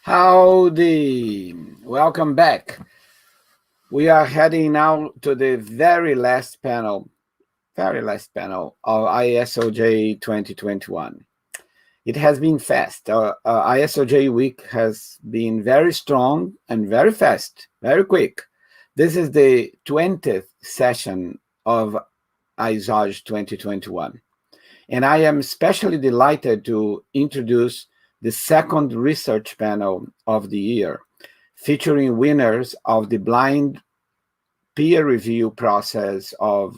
Howdy, welcome back. We are heading now to the very last panel of ISOJ 2021. It has been fast. ISOJ week has been very strong and very fast, very quick. This is the 20th session of ISOJ 2021. And I am especially delighted to introduce the second research panel of the year, featuring winners of the blind peer review process of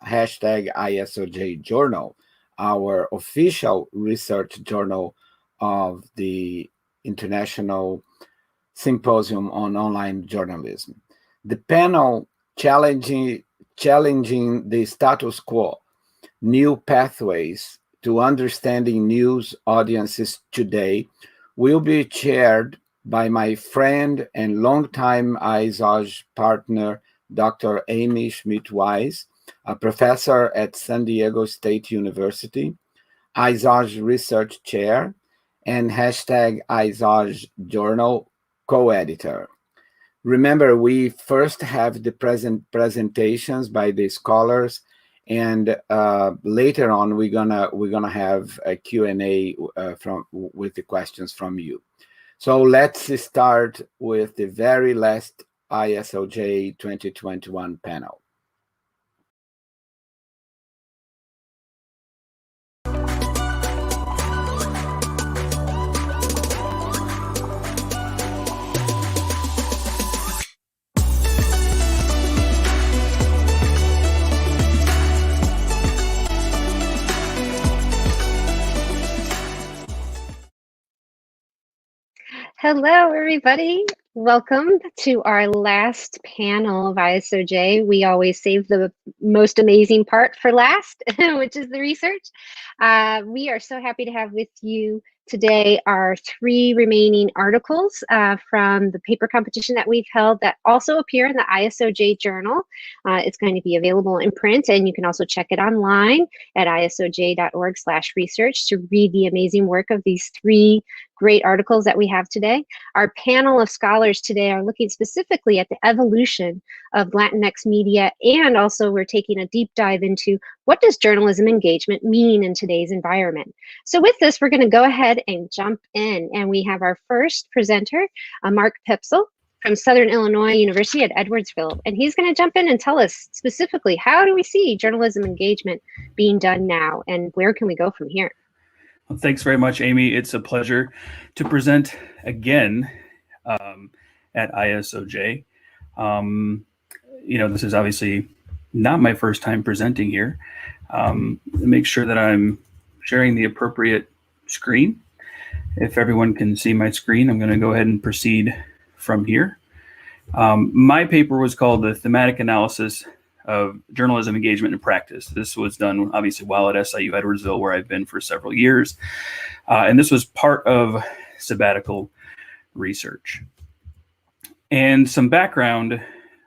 #ISOJ Journal, our official research journal of the International Symposium on Online Journalism. The panel challenging the status quo, new pathways to understanding news audiences today, will be chaired by my friend and longtime ISOJ partner, Dr. Amy Schmitz, a professor at San Diego State University, ISOJ Research Chair, and #ISOJ Journal co-editor. Remember, we first have the presentations by the scholars, and later on we're gonna have a Q&A with the questions from you. So let's start with the very last ISOJ 2021 panel. Hello, everybody. Welcome to our last panel of ISOJ. We always save the most amazing part for last, which is the research. We are so happy to have with you today our 3 remaining articles from the paper competition that we've held that also appear in the ISOJ Journal. It's going to be available in print, and you can also check it online at isoj.org/research to read the amazing work of these 3 great articles that we have today. Our panel of scholars today are looking specifically at the evolution of Latinx media, and also we're taking a deep dive into what does journalism engagement mean in today's environment. So with this, we're going to go ahead and jump in, and we have our first presenter, Mark Poepsel from Southern Illinois University at Edwardsville, and he's going to jump in and tell us specifically how do we see journalism engagement being done now, and where can we go from here? Well, thanks very much, Amy. It's a pleasure to present again at ISOJ. This is obviously not my first time presenting here. Make sure that I'm sharing the appropriate screen. If everyone can see my screen, I'm going to go ahead and proceed from here. My paper was called the Thematic Analysis of Journalism Engagement and Practice. This was done obviously while at SIU Edwardsville, where I've been for several years. And this was part of sabbatical research. And some background,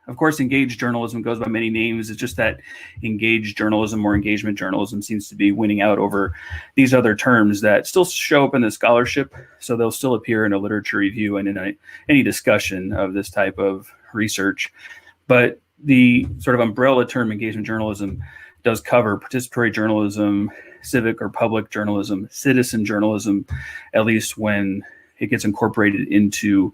of course, engaged journalism goes by many names. It's just that engaged journalism or engagement journalism seems to be winning out over these other terms that still show up in the scholarship. So they'll still appear in a literature review and in any discussion of this type of research. But the sort of umbrella term engagement journalism does cover participatory journalism, civic or public journalism, citizen journalism, at least when it gets incorporated into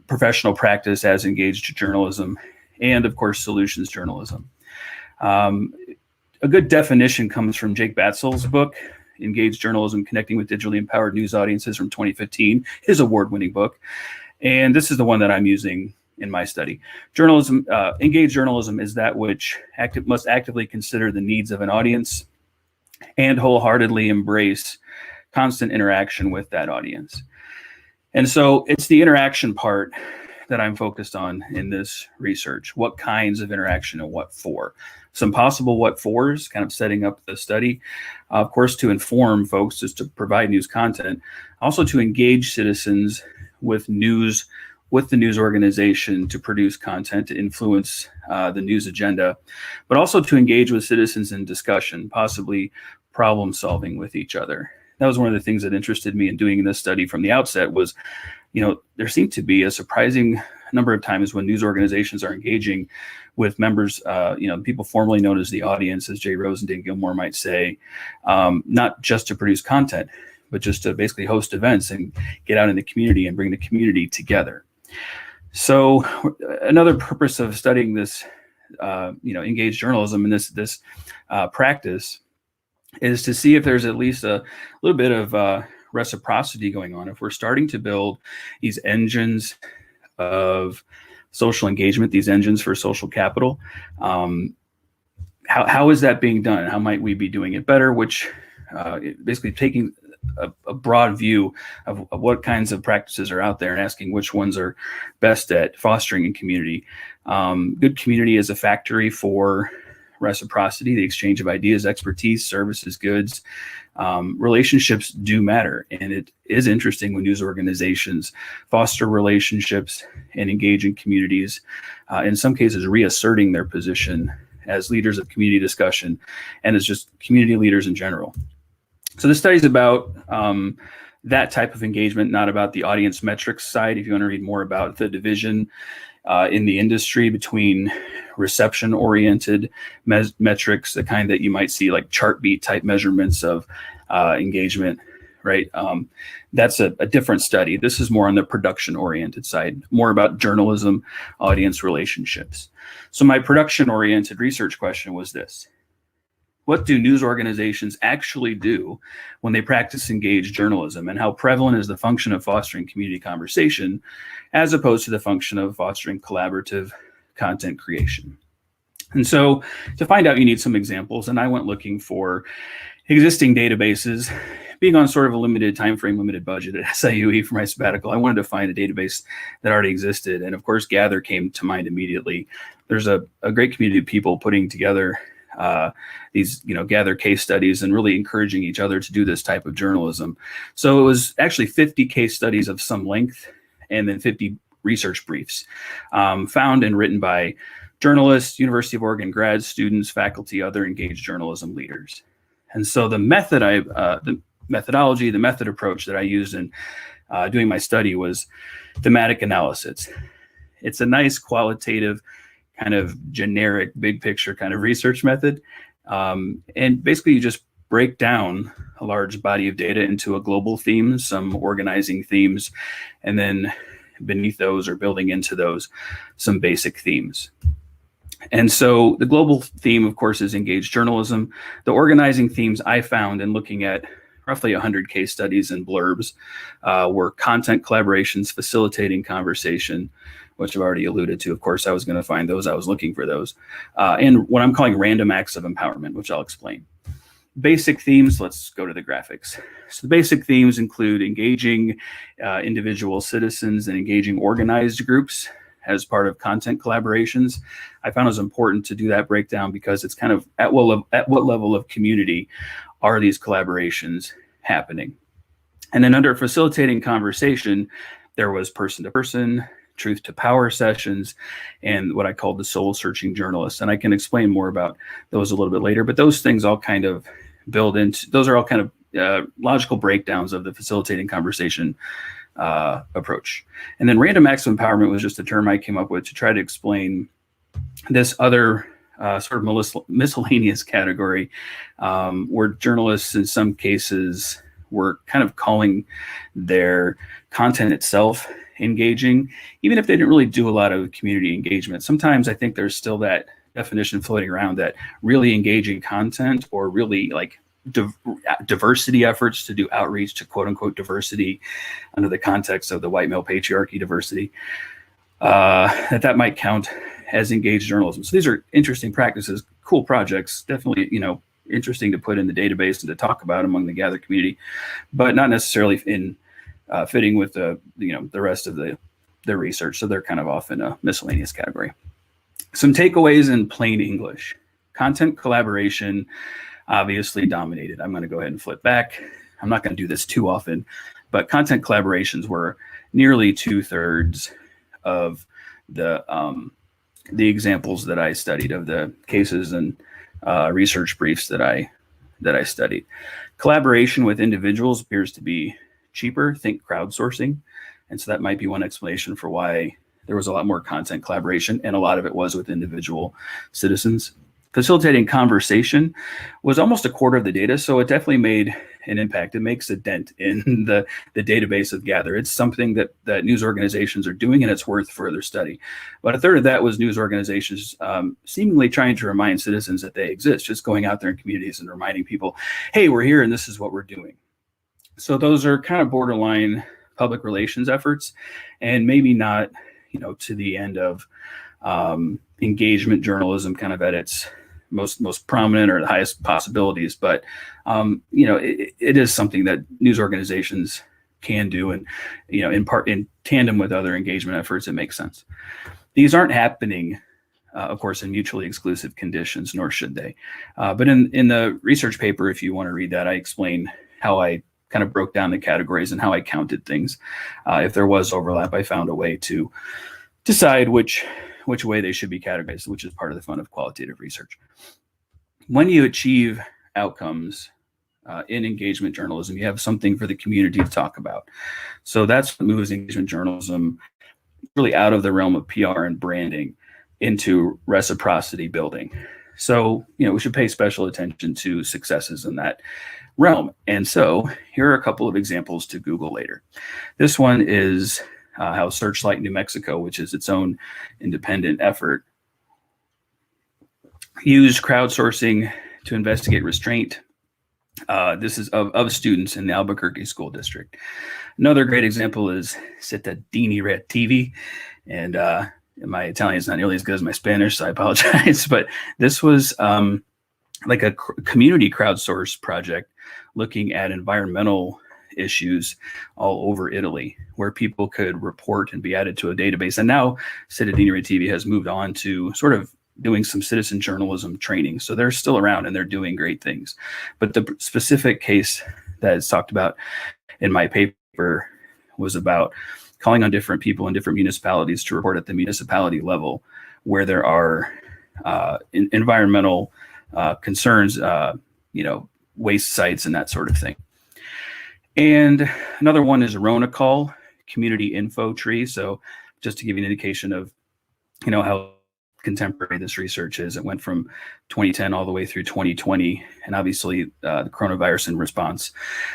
professional practice as engaged journalism, and of course, solutions journalism. A good definition comes from Jake Batzel's book, Engaged Journalism, Connecting with Digitally Empowered News Audiences from 2015, his award-winning book. And this is the one that I'm using in my study. Engaged journalism is that which must actively consider the needs of an audience and wholeheartedly embrace constant interaction with that audience. And so it's the interaction part that I'm focused on in this research. What kinds of interaction and what for? Some possible what fors, kind of setting up the study. Of course, to inform folks, just to provide news content. Also to engage citizens with the news organization to produce content to influence the news agenda, but also to engage with citizens in discussion, possibly problem solving with each other. That was one of the things that interested me in doing this study from the outset was, there seemed to be a surprising number of times when news organizations are engaging with members, people formerly known as the audience, as Jay Rosendale Gilmore might say, not just to produce content, but just to basically host events and get out in the community and bring the community together. So another purpose of studying this, engaged journalism and this practice is to see if there's at least a little bit of reciprocity going on. If we're starting to build these engines of social engagement, these engines for social capital, how is that being done? How might we be doing it better? Which basically taking a broad view of what kinds of practices are out there and asking which ones are best at fostering a community. Good community is a factory for reciprocity, the exchange of ideas, expertise, services, goods. Relationships do matter. And it is interesting when news organizations foster relationships and engage in communities, in some cases reasserting their position as leaders of community discussion and as just community leaders in general. So this study is about that type of engagement, not about the audience metrics side. If you want to read more about the division in the industry between reception-oriented metrics, the kind that you might see like Chartbeat type measurements of engagement, right? That's a different study. This is more on the production-oriented side, more about journalism, audience relationships. So my production-oriented research question was this: what do news organizations actually do when they practice engaged journalism, and how prevalent is the function of fostering community conversation as opposed to the function of fostering collaborative content creation? And so to find out, you need some examples, and I went looking for existing databases. Being on sort of a limited time frame, limited budget at SIUE for my sabbatical, I wanted to find a database that already existed. And of course, Gather came to mind immediately. There's a great community of people putting together these, Gather case studies and really encouraging each other to do this type of journalism. So it was actually 50 case studies of some length and then 50 research briefs found and written by journalists, University of Oregon grad students, faculty, other engaged journalism leaders. And so the method methodology, the method approach that I used in doing my study was thematic analysis. It's a nice qualitative kind of generic big picture kind of research method. And basically you just break down a large body of data into a global theme, some organizing themes, and then beneath those or building into those some basic themes. And so the global theme, of course, is engaged journalism. The organizing themes I found in looking at roughly 100 case studies and blurbs were content collaborations, facilitating conversation, which I've already alluded to. Of course, I was going to find those. I was looking for those. And what I'm calling random acts of empowerment, which I'll explain. Basic themes, let's go to the graphics. So the basic themes include engaging individual citizens and engaging organized groups as part of content collaborations. I found it was important to do that breakdown because it's kind of at what level of community are these collaborations happening. And then under facilitating conversation, there was person-to-person, truth-to-power sessions, and what I called the soul-searching journalist. And I can explain more about those a little bit later, but those things all kind of build into, those are all kind of logical breakdowns of the facilitating conversation approach. And then random acts of empowerment was just a term I came up with to try to explain this other sort of miscellaneous category where journalists in some cases were kind of calling their content itself engaging, even if they didn't really do a lot of community engagement. Sometimes I think there's still that definition floating around that really engaging content or really like diversity efforts to do outreach to quote unquote diversity under the context of the white male patriarchy diversity, that might count as engaged journalism. So these are interesting practices, cool projects, definitely, you know, interesting to put in the database and to talk about among the gathered community, but not necessarily in fitting with the, you know, the rest of the research. So they're kind of off in a miscellaneous category. Some takeaways in plain English. Content collaboration obviously dominated. I'm going to go ahead and flip back. I'm not going to do this too often, but content collaborations were nearly 2/3 of the examples that I studied, of the cases and research briefs that I studied. Collaboration with individuals appears to be cheaper. Think crowdsourcing. And so that might be one explanation for why there was a lot more content collaboration, and a lot of it was with individual citizens. Facilitating conversation was almost a quarter of the data, so it definitely made an impact. It makes a dent in the database of Gather. It's something that news organizations are doing, and it's worth further study. But a third of that was news organizations seemingly trying to remind citizens that they exist, just going out there in communities and reminding people, hey, we're here and this is what we're doing. So those are kind of borderline public relations efforts, and maybe not, you know, to the end of engagement journalism kind of at its most prominent or the highest possibilities. But, you know, it is something that news organizations can do. And, you know, in tandem with other engagement efforts, it makes sense. These aren't happening, of course, in mutually exclusive conditions, nor should they. But in the research paper, if you want to read that, I explain how I kind of broke down the categories and how I counted things. If there was overlap, I found a way to decide which way they should be categorized, which is part of the fun of qualitative research. When you achieve outcomes in engagement journalism, you have something for the community to talk about. So that's what moves engagement journalism really out of the realm of PR and branding into reciprocity building. So, you know, we should pay special attention to successes in that realm. And so here are a couple of examples to Google later. This one is how Searchlight New Mexico, which is its own independent effort, used crowdsourcing to investigate restraint. This is of students in the Albuquerque School District. Another great example is Cittadini Retis, and my Italian is not nearly as good as my Spanish, so I apologize. But this was like a community crowdsource project looking at environmental issues all over Italy, where people could report and be added to a database. And now Cittadini Retis has moved on to sort of doing some citizen journalism training. So they're still around and they're doing great things. But the specific case that is talked about in my paper was about calling on different people in different municipalities to report at the municipality level where there are environmental concerns, you know, waste sites and that sort of thing. And another one is Ronacall community info tree. So just to give you an indication of, how contemporary this research is, it went from 2010 all the way through 2020. And obviously the coronavirus and response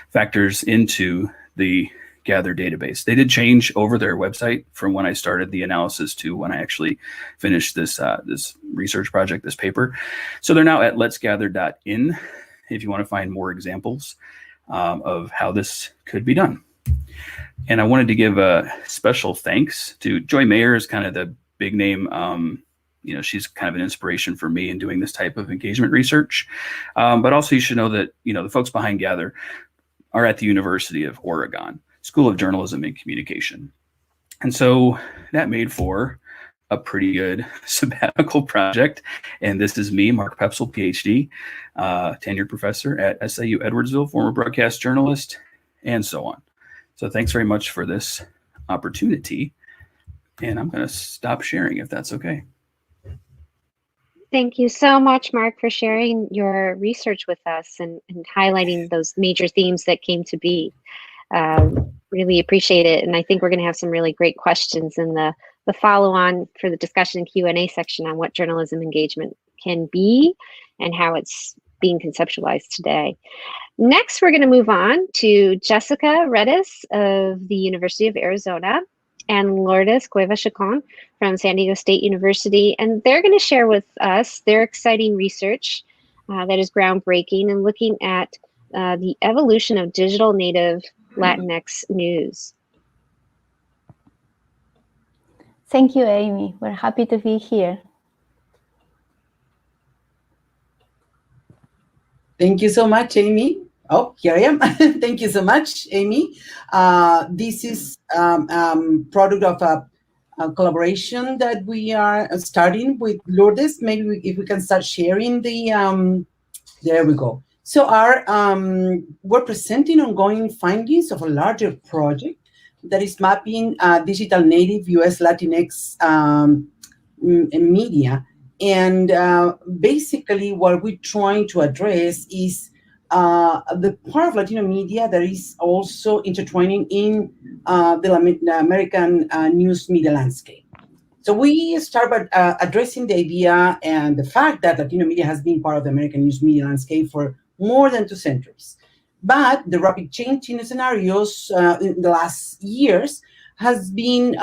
factors into the Gather database. They did change over their website from when I started the analysis to when I actually finished this this research project, this paper. So they're now at letsgather.in if you want to find more examples of how this could be done. And I wanted to give a special thanks to Joy Mayer, is kind of the big name. She's kind of an inspiration for me in doing this type of engagement research. But also you should know that, the folks behind Gather are at the University of Oregon School of Journalism and Communication. And so that made for a pretty good sabbatical project. And this is me, Mark Poepsel, PhD, tenured professor at SIU Edwardsville, former broadcast journalist, and so on. So thanks very much for this opportunity. And I'm going to stop sharing if that's okay. Thank you so much, Mark, for sharing your research with us and highlighting those major themes that came to be. Really appreciate it. And I think we're going to have some really great questions in the follow-on for the discussion and Q&A section on what journalism engagement can be and how it's being conceptualized today. Next, we're going to move on to Jessica Retis of the University of Arizona and Lourdes Cueva Chacón from San Diego State University. And they're going to share with us their exciting research that is groundbreaking and looking at the evolution of digital native Latinx news. Thank you, Amy. We're happy to be here. Thank you so much, Amy. Oh, here I am. Thank you so much, Amy. This is product of a collaboration that we are starting with Lourdes. Maybe if we can start sharing the, there we go. So we're presenting ongoing findings of a larger project that is mapping digital native US Latinx media. And basically what we're trying to address is the part of Latino media that is also intertwining in the American news media landscape. So we start by addressing the idea and the fact that Latino media has been part of the American news media landscape for more than 2 centuries. But the rapid change in the scenarios in the last years has been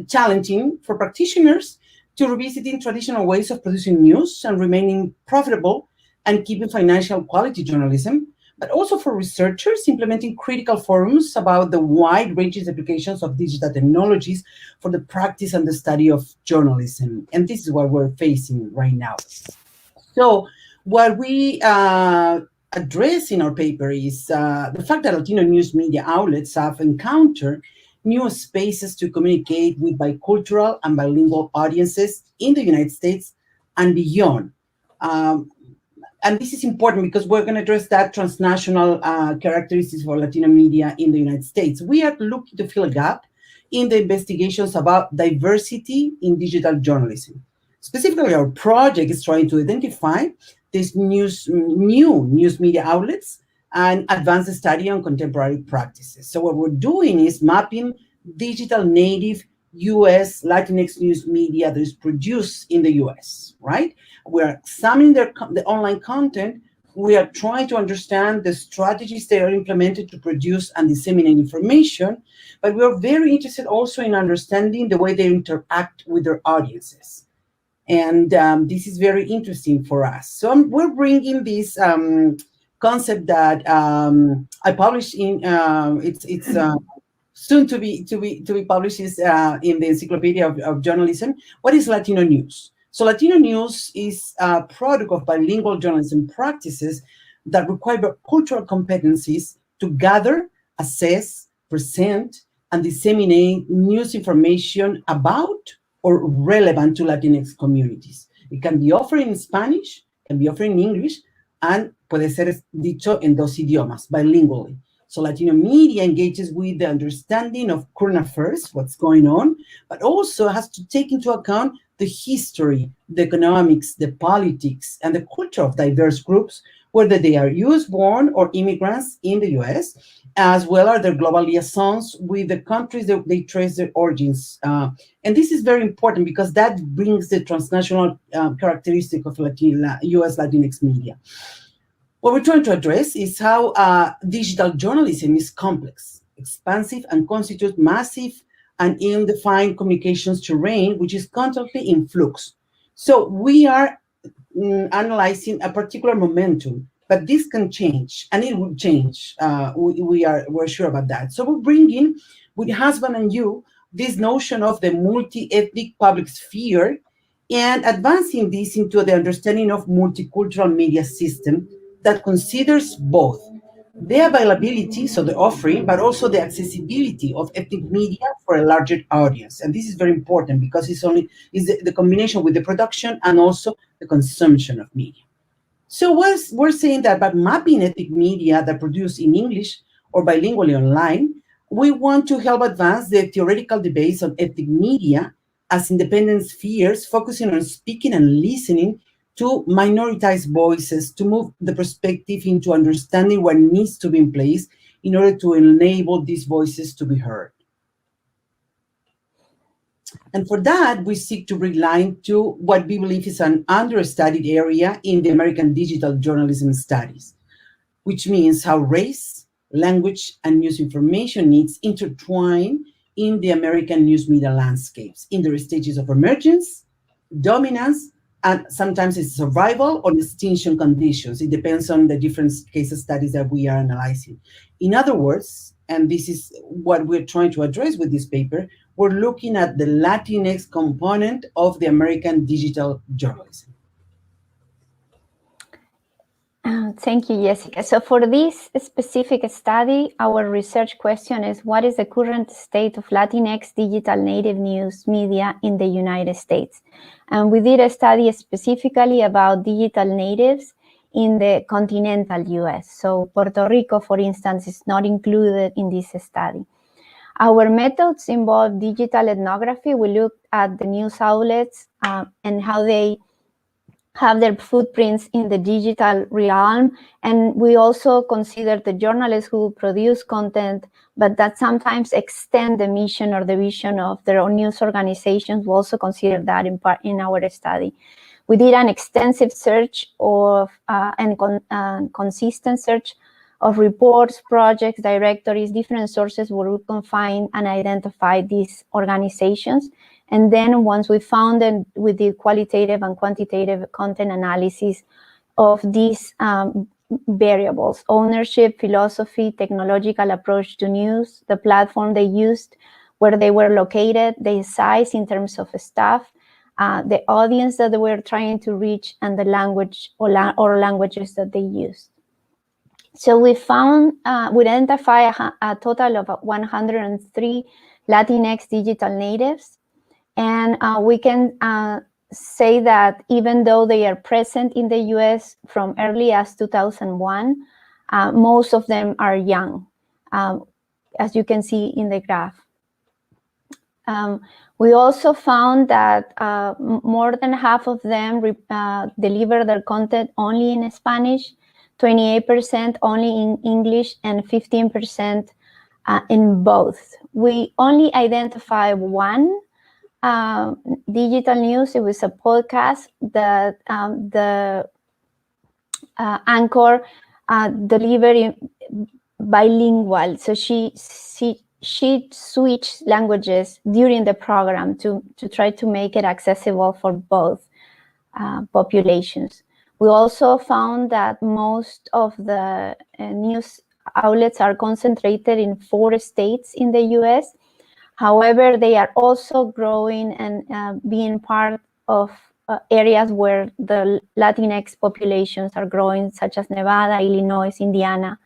challenging for practitioners to revisiting traditional ways of producing news and remaining profitable and keeping financial quality journalism, but also for researchers implementing critical forums about the wide ranges of applications of digital technologies for the practice and the study of journalism. And this is what we're facing right now. So what we address in our paper is the fact that Latino news media outlets have encountered new spaces to communicate with bicultural and bilingual audiences in the United States and beyond. And this is important because we're going to address that transnational characteristics for Latino media in the United States. We are looking to fill a gap in the investigations about diversity in digital journalism. Specifically, our project is trying to identify these new news media outlets and advance the study on contemporary practices. So what we're doing is mapping digital native US Latinx news media that is produced in the US, right? We're examining the online content. We are trying to understand the strategies they are implemented to produce and disseminate information, but we are very interested also in understanding the way they interact with their audiences. And this is very interesting for us. So we're bringing this concept that I published in, it's soon to be published in the Encyclopedia of Journalism. What is Latino news? So Latino news is a product of bilingual journalism practices that require cultural competencies to gather, assess, present, and disseminate news information about or relevant to Latinx communities. It can be offered in Spanish, can be offered in English, and puede ser dicho en 2 idiomas, bilingually. So Latino media engages with the understanding of current affairs, what's going on, but also has to take into account the history, the economics, the politics, and the culture of diverse groups whether they are US-born or immigrants in the US, as well as their global liaisons with the countries that they trace their origins. And this is very important because that brings the transnational characteristic of US Latinx media. What we're trying to address is how digital journalism is complex, expansive, and constitutes massive and ill-defined communications terrain, which is constantly in flux. So we are analyzing a particular momentum, but this can change, and it will change. We're sure about that. So we're bringing, with Husband and You, this notion of the multi-ethnic public sphere and advancing this into the understanding of multicultural media system that considers both the availability, so the offering, but also the accessibility of ethnic media for a larger audience. And this is very important because it's the combination with the production and also the consumption of media. So we're saying that by mapping ethnic media that produce in English or bilingually online, we want to help advance the theoretical debates on ethnic media as independent spheres, focusing on speaking and listening to minoritized voices, to move the perspective into understanding what needs to be in place in order to enable these voices to be heard. And for that, we seek to bring light to what we believe is an understudied area in the American digital journalism studies, which means how race, language, and news information needs intertwine in the American news media landscapes, in their stages of emergence, dominance, and sometimes it's survival or extinction conditions. It depends on the different case studies that we are analyzing. In other words, and this is what we're trying to address with this paper, we're looking at the Latinx component of the American digital journalism. Thank you, Jessica. So for this specific study, our research question is, what is the current state of Latinx digital native news media in the United States? And we did a study specifically about digital natives in the continental US. So Puerto Rico, for instance, is not included in this study. Our methods involve digital ethnography. We looked at the news outlets and how they have their footprints in the digital realm. And we also consider the journalists who produce content, but that sometimes extend the mission or the vision of their own news organizations. We also consider that in our study. We did an extensive search of and consistent search of reports, projects, directories, different sources where we can find and identify these organizations. And then once we found them, we did qualitative and quantitative content analysis of these variables: ownership, philosophy, technological approach to news, the platform they used, where they were located, the size in terms of staff, the audience that they were trying to reach, and the language or languages that they used. So we found, we identified a total of 103 Latinx digital natives. And we can say that even though they are present in the US from early as 2001, most of them are young, as you can see in the graph. We also found that more than half of them deliver their content only in Spanish, 28% only in English, and 15% in both. We only identify one digital news. It was a podcast that the anchor delivered bilingual. So she switched languages during the program to try to make it accessible for both populations. We also found that most of the news outlets are concentrated in 4 states in the US. However, they are also growing and being part of areas where the Latinx populations are growing, such as Nevada, Illinois, Indiana,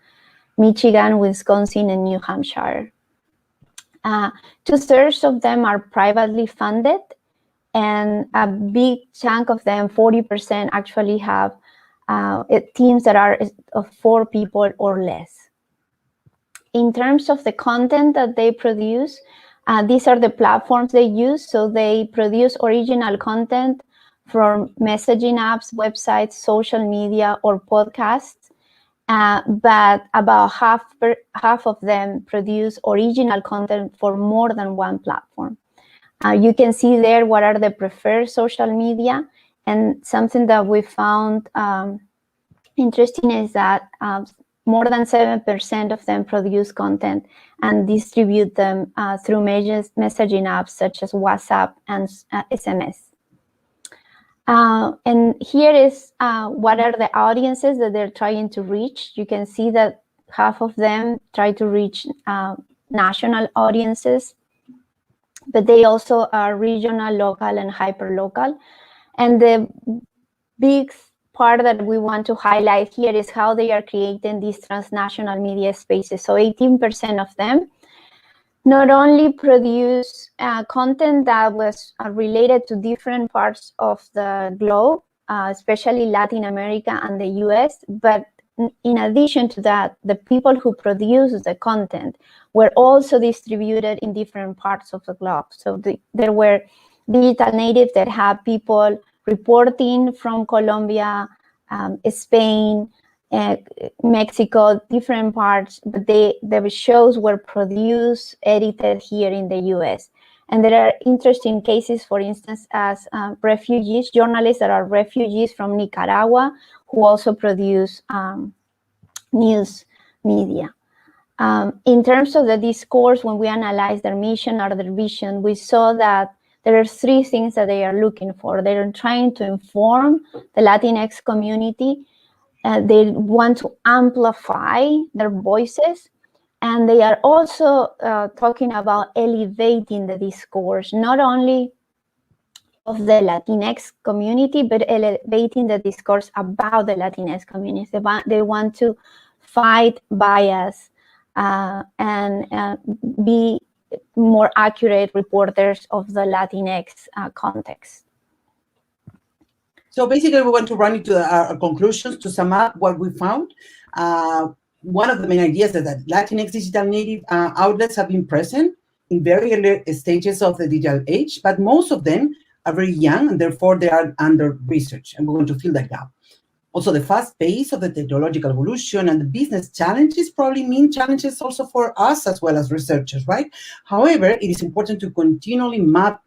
Michigan, Wisconsin, and New Hampshire. 2/3 of them are privately funded, and a big chunk of them, 40%, actually have teams that are of 4 people or less. In terms of the content that they produce, these are the platforms they use. So they produce original content from messaging apps, websites, social media, or podcasts. But about half of them produce original content for more than one platform. You can see there what are the preferred social media, and something that we found interesting is that more than 7% of them produce content and distribute them through messaging apps such as WhatsApp and SMS. And here is what are the audiences that they're trying to reach. You can see that half of them try to reach national audiences, but they also are regional, local, and hyper-local. And the big part that we want to highlight here is how they are creating these transnational media spaces. So 18% of them not only produce content that was related to different parts of the globe, especially Latin America and the US, but in addition to that, the people who produce the content were also distributed in different parts of the globe. So there were digital natives that had people reporting from Colombia, Spain, Mexico, different parts, but the shows were produced, edited here in the US. And there are interesting cases, for instance, as refugees, journalists that are refugees from Nicaragua, who also produce news media. In terms of the discourse, when we analyze their mission or their vision, we saw that there are three things that they are looking for. They're trying to inform the Latinx community. They want to amplify their voices. And they are also talking about elevating the discourse, not only of the Latinx community, but elevating the discourse about the Latinx community. They want to fight bias and be more accurate reporters of the Latinx context. So basically, we want to run into our conclusions to sum up what we found. One of the main ideas is that Latinx digital native outlets have been present in very early stages of the digital age, but most of them are very young, and therefore they are under research, and we want to fill that gap. Also, the fast pace of the technological evolution and the business challenges probably mean challenges also for us as well as researchers, right? However, it is important to continually map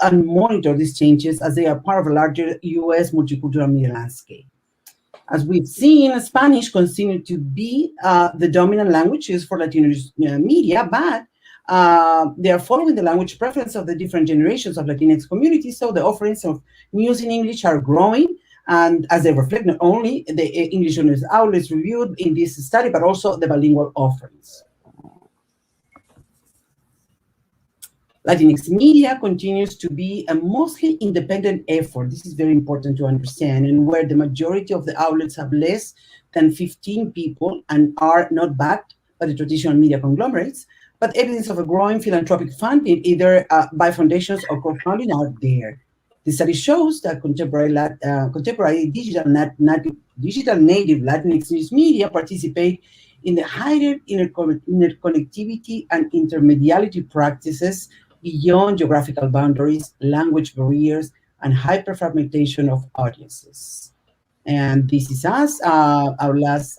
and monitor these changes as they are part of a larger US multicultural media landscape. As we've seen, Spanish continues to be the dominant language used for Latino media, but they are following the language preference of the different generations of Latinx communities, so the offerings of news in English are growing, and as they reflect not only the English news outlets reviewed in this study, but also the bilingual offerings. Latinx media continues to be a mostly independent effort. This is very important to understand, and where the majority of the outlets have less than 15 people and are not backed by the traditional media conglomerates, but evidence of a growing philanthropic funding, either by foundations or crowdfunding, are there. The study shows that contemporary digital native Latinx news media participate in the higher interconnectivity and intermediality practices beyond geographical boundaries, language barriers, and hyper-fragmentation of audiences. And this is us, our last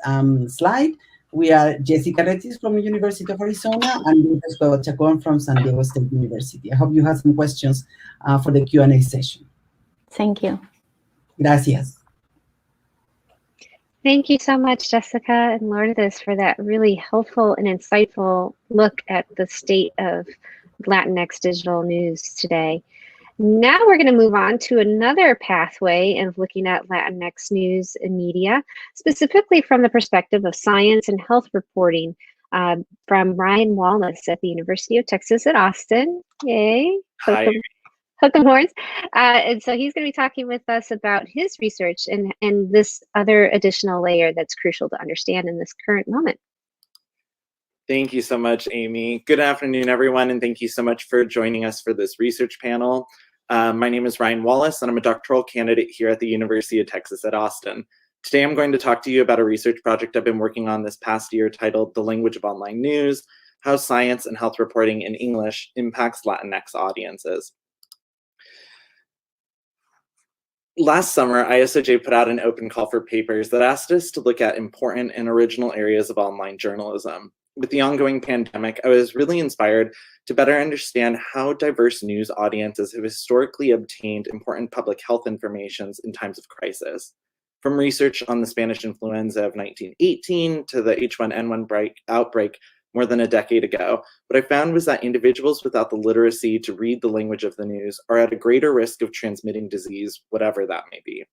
slide. We are Jessica Retis from the University of Arizona and Cueva Chacón from San Diego State University. I hope you have some questions for the Q&A session. Thank you. Gracias. Thank you so much, Jessica and Lourdes, for that really helpful and insightful look at the state of Latinx digital news today. Now we're going to move on to another pathway of looking at Latinx news and media, specifically from the perspective of science and health reporting, from Ryan Wallace at the University of Texas at Austin. Yay! Hi. Hook 'em horns. And so he's going to be talking with us about his research and this other additional layer that's crucial to understand in this current moment. Thank you so much, Amy. Good afternoon, everyone, and thank you so much for joining us for this research panel. My name is Ryan Wallace, and I'm a doctoral candidate here at the University of Texas at Austin. Today, I'm going to talk to you about a research project I've been working on this past year titled The Language of Online News: How Science and Health Reporting in English Impacts Latinx Audiences. Last summer, ISOJ put out an open call for papers that asked us to look at important and original areas of online journalism. With the ongoing pandemic, I was really inspired to better understand how diverse news audiences have historically obtained important public health information in times of crisis. From research on the Spanish influenza of 1918 to the H1N1 outbreak more than a decade ago, what I found was that individuals without the literacy to read the language of the news are at a greater risk of transmitting disease, whatever that may be.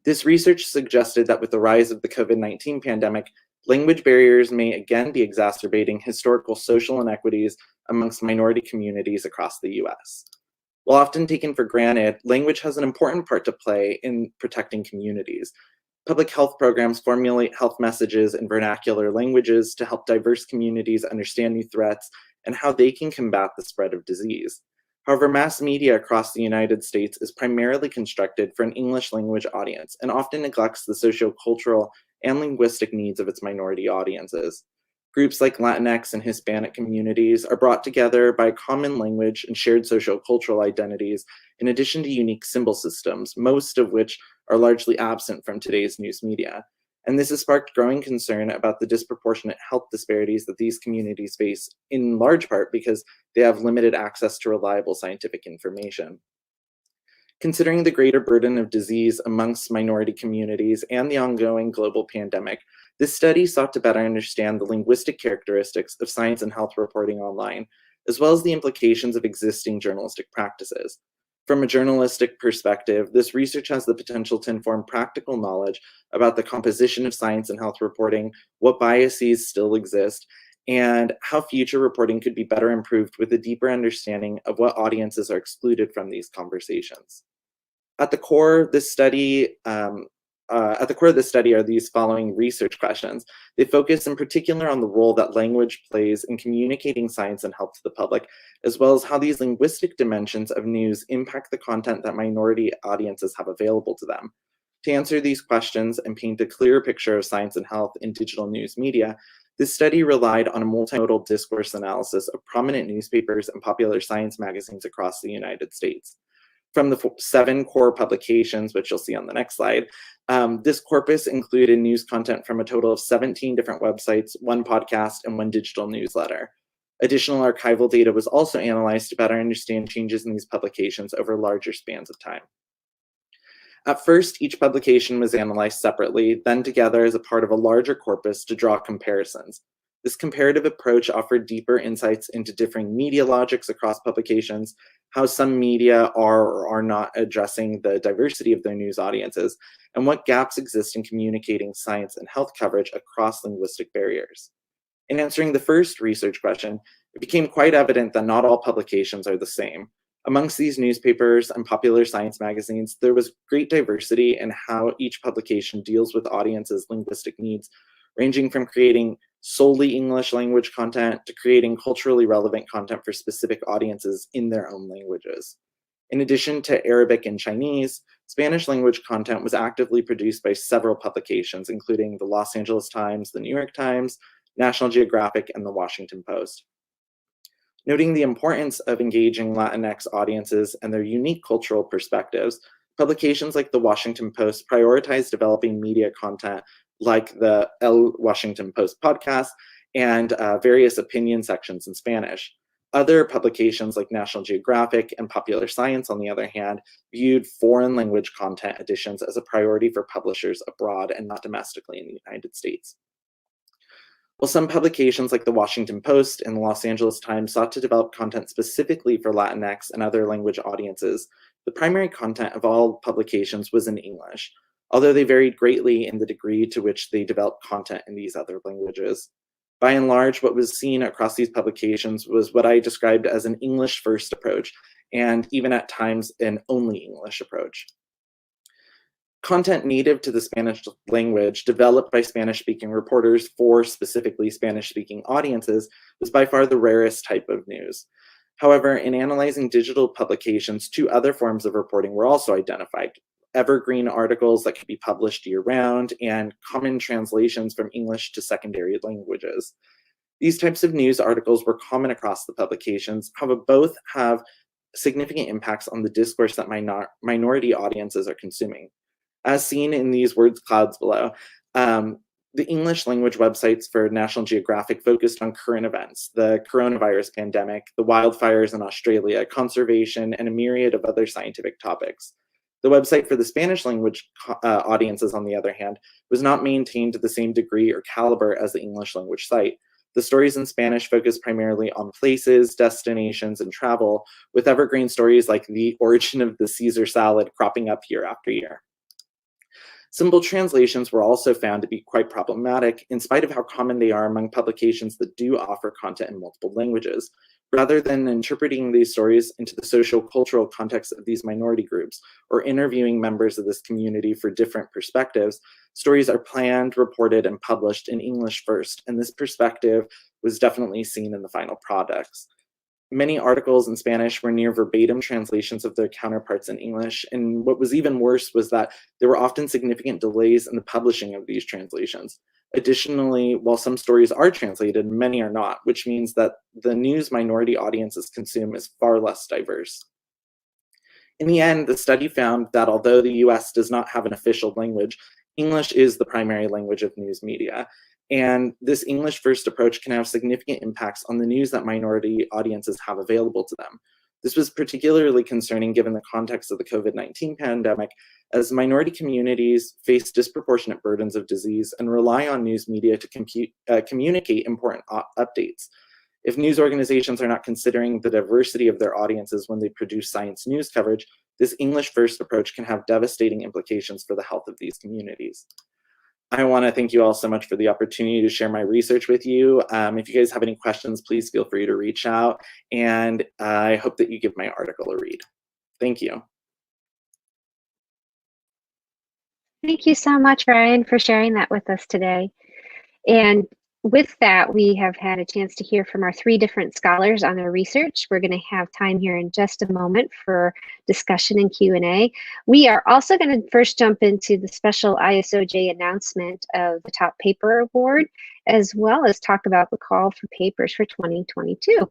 This research suggested that with the rise of the COVID-19 pandemic, language barriers may again be exacerbating historical social inequities amongst minority communities across the US. While often taken for granted, language has an important part to play in protecting communities. Public health programs formulate health messages in vernacular languages to help diverse communities understand new threats and how they can combat the spread of disease. However, mass media across the United States is primarily constructed for an English language audience and often neglects the sociocultural and linguistic needs of its minority audiences. Groups like Latinx and Hispanic communities are brought together by a common language and shared sociocultural identities, in addition to unique symbol systems, most of which are largely absent from today's news media. And this has sparked growing concern about the disproportionate health disparities that these communities face, in large part because they have limited access to reliable scientific information. Considering the greater burden of disease amongst minority communities and the ongoing global pandemic, this study sought to better understand the linguistic characteristics of science and health reporting online, as well as the implications of existing journalistic practices. From a journalistic perspective, this research has the potential to inform practical knowledge about the composition of science and health reporting, what biases still exist, and how future reporting could be better improved with a deeper understanding of what audiences are excluded from these conversations. At the core of this study are these following research questions. They focus in particular on the role that language plays in communicating science and health to the public, as well as how these linguistic dimensions of news impact the content that minority audiences have available to them. To answer these questions and paint a clearer picture of science and health in digital news media, this study relied on a multimodal discourse analysis of prominent newspapers and popular science magazines across the United States. From the 7 core publications, which you'll see on the next slide, this corpus included news content from a total of 17 different websites, 1 podcast, and 1 digital newsletter. Additional archival data was also analyzed to better understand changes in these publications over larger spans of time. At first, each publication was analyzed separately, then together as a part of a larger corpus to draw comparisons. This comparative approach offered deeper insights into differing media logics across publications, how some media are or are not addressing the diversity of their news audiences, and what gaps exist in communicating science and health coverage across linguistic barriers. In answering the first research question, it became quite evident that not all publications are the same. Amongst these newspapers and popular science magazines, there was great diversity in how each publication deals with audiences' linguistic needs, ranging from creating solely English language content to creating culturally relevant content for specific audiences in their own languages. In addition to Arabic and Chinese, Spanish language content was actively produced by several publications, including the Los Angeles Times, the New York Times, National Geographic, and the Washington Post. Noting the importance of engaging Latinx audiences and their unique cultural perspectives, publications like the Washington Post prioritize developing media content like the El Washington Post podcast and various opinion sections in Spanish. Other publications like National Geographic and Popular Science, on the other hand, viewed foreign language content editions as a priority for publishers abroad and not domestically in the United States. While some publications like the Washington Post and the Los Angeles Times sought to develop content specifically for Latinx and other language audiences, the primary content of all publications was in English, although they varied greatly in the degree to which they developed content in these other languages. By and large, what was seen across these publications was what I described as an English-first approach, and even at times an only English approach. Content native to the Spanish language, developed by Spanish-speaking reporters for specifically Spanish-speaking audiences, was by far the rarest type of news. However, in analyzing digital publications, 2 other forms of reporting were also identified: evergreen articles that could be published year-round, and common translations from English to secondary languages. These types of news articles were common across the publications. However, both have significant impacts on the discourse that minority audiences are consuming. As seen in these word clouds below, the English language websites for National Geographic focused on current events, the coronavirus pandemic, the wildfires in Australia, conservation, and a myriad of other scientific topics. The website for the Spanish language audiences, on the other hand, was not maintained to the same degree or caliber as the English language site. The stories in Spanish focus primarily on places, destinations, and travel, with evergreen stories like the origin of the Caesar salad cropping up year after year. Simple translations were also found to be quite problematic, in spite of how common they are among publications that do offer content in multiple languages. Rather than interpreting these stories into the social cultural context of these minority groups, or interviewing members of this community for different perspectives, stories are planned, reported, and published in English first, and this perspective was definitely seen in the final products. Many articles in Spanish were near verbatim translations of their counterparts in English, and what was even worse was that there were often significant delays in the publishing of these translations. Additionally, while some stories are translated, many are not, which means that the news minority audiences consume is far less diverse. In the end, the study found that although the US does not have an official language, English is the primary language of news media. And this English-first approach can have significant impacts on the news that minority audiences have available to them. This was particularly concerning given the context of the COVID-19 pandemic, as minority communities face disproportionate burdens of disease and rely on news media to communicate important updates. If news organizations are not considering the diversity of their audiences when they produce science news coverage, this English-first approach can have devastating implications for the health of these communities. I want to thank you all so much for the opportunity to share my research with you. If you guys have any questions, please feel free to reach out, and I hope that you give my article a read. Thank you. Thank you so much, Ryan, for sharing that with us today. And with that, we have had a chance to hear from our 3 different scholars on their research. We're going to have time here in just a moment for discussion and Q&A. We are also going to first jump into the special ISOJ announcement of the Top Paper Award, as well as talk about the call for papers for 2022.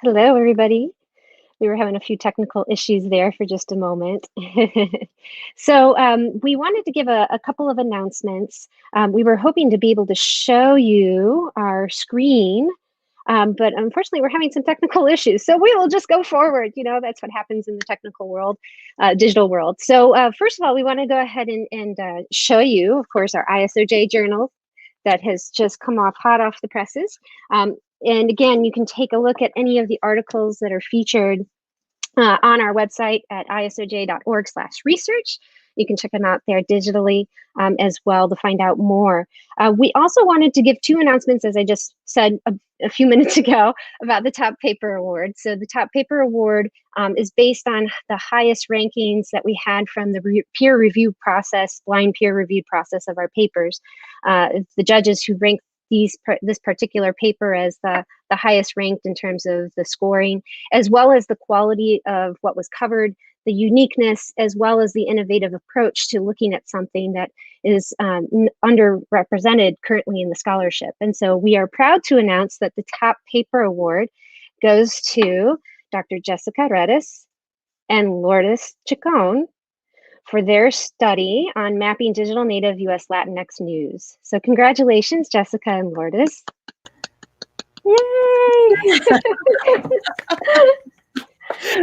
Hello, everybody. We were having a few technical issues there for just a moment. So we wanted to give a couple of announcements. We were hoping to be able to show you our screen, but unfortunately we're having some technical issues. So we will just go forward. You know, that's what happens in the technical world, digital world. So first of all, we want to go ahead and show you, of course, our ISOJ journal that has just come hot off the presses. And again, you can take a look at any of the articles that are featured on our website at isoj.org/research. You can check them out there digitally as well to find out more. We also wanted to give 2 announcements, as I just said a few minutes ago, about the Top Paper Award. So the Top Paper Award is based on the highest rankings that we had from the peer review process, blind peer review process of our papers. The judges who ranked this particular paper as the highest ranked in terms of the scoring, as well as the quality of what was covered, the uniqueness, as well as the innovative approach to looking at something that is underrepresented currently in the scholarship. And so we are proud to announce that the Top Paper Award goes to Dr. Jessica Retis and Lourdes Chacón for their study on mapping digital native U.S. Latinx news. So congratulations, Jessica and Lourdes. Yay!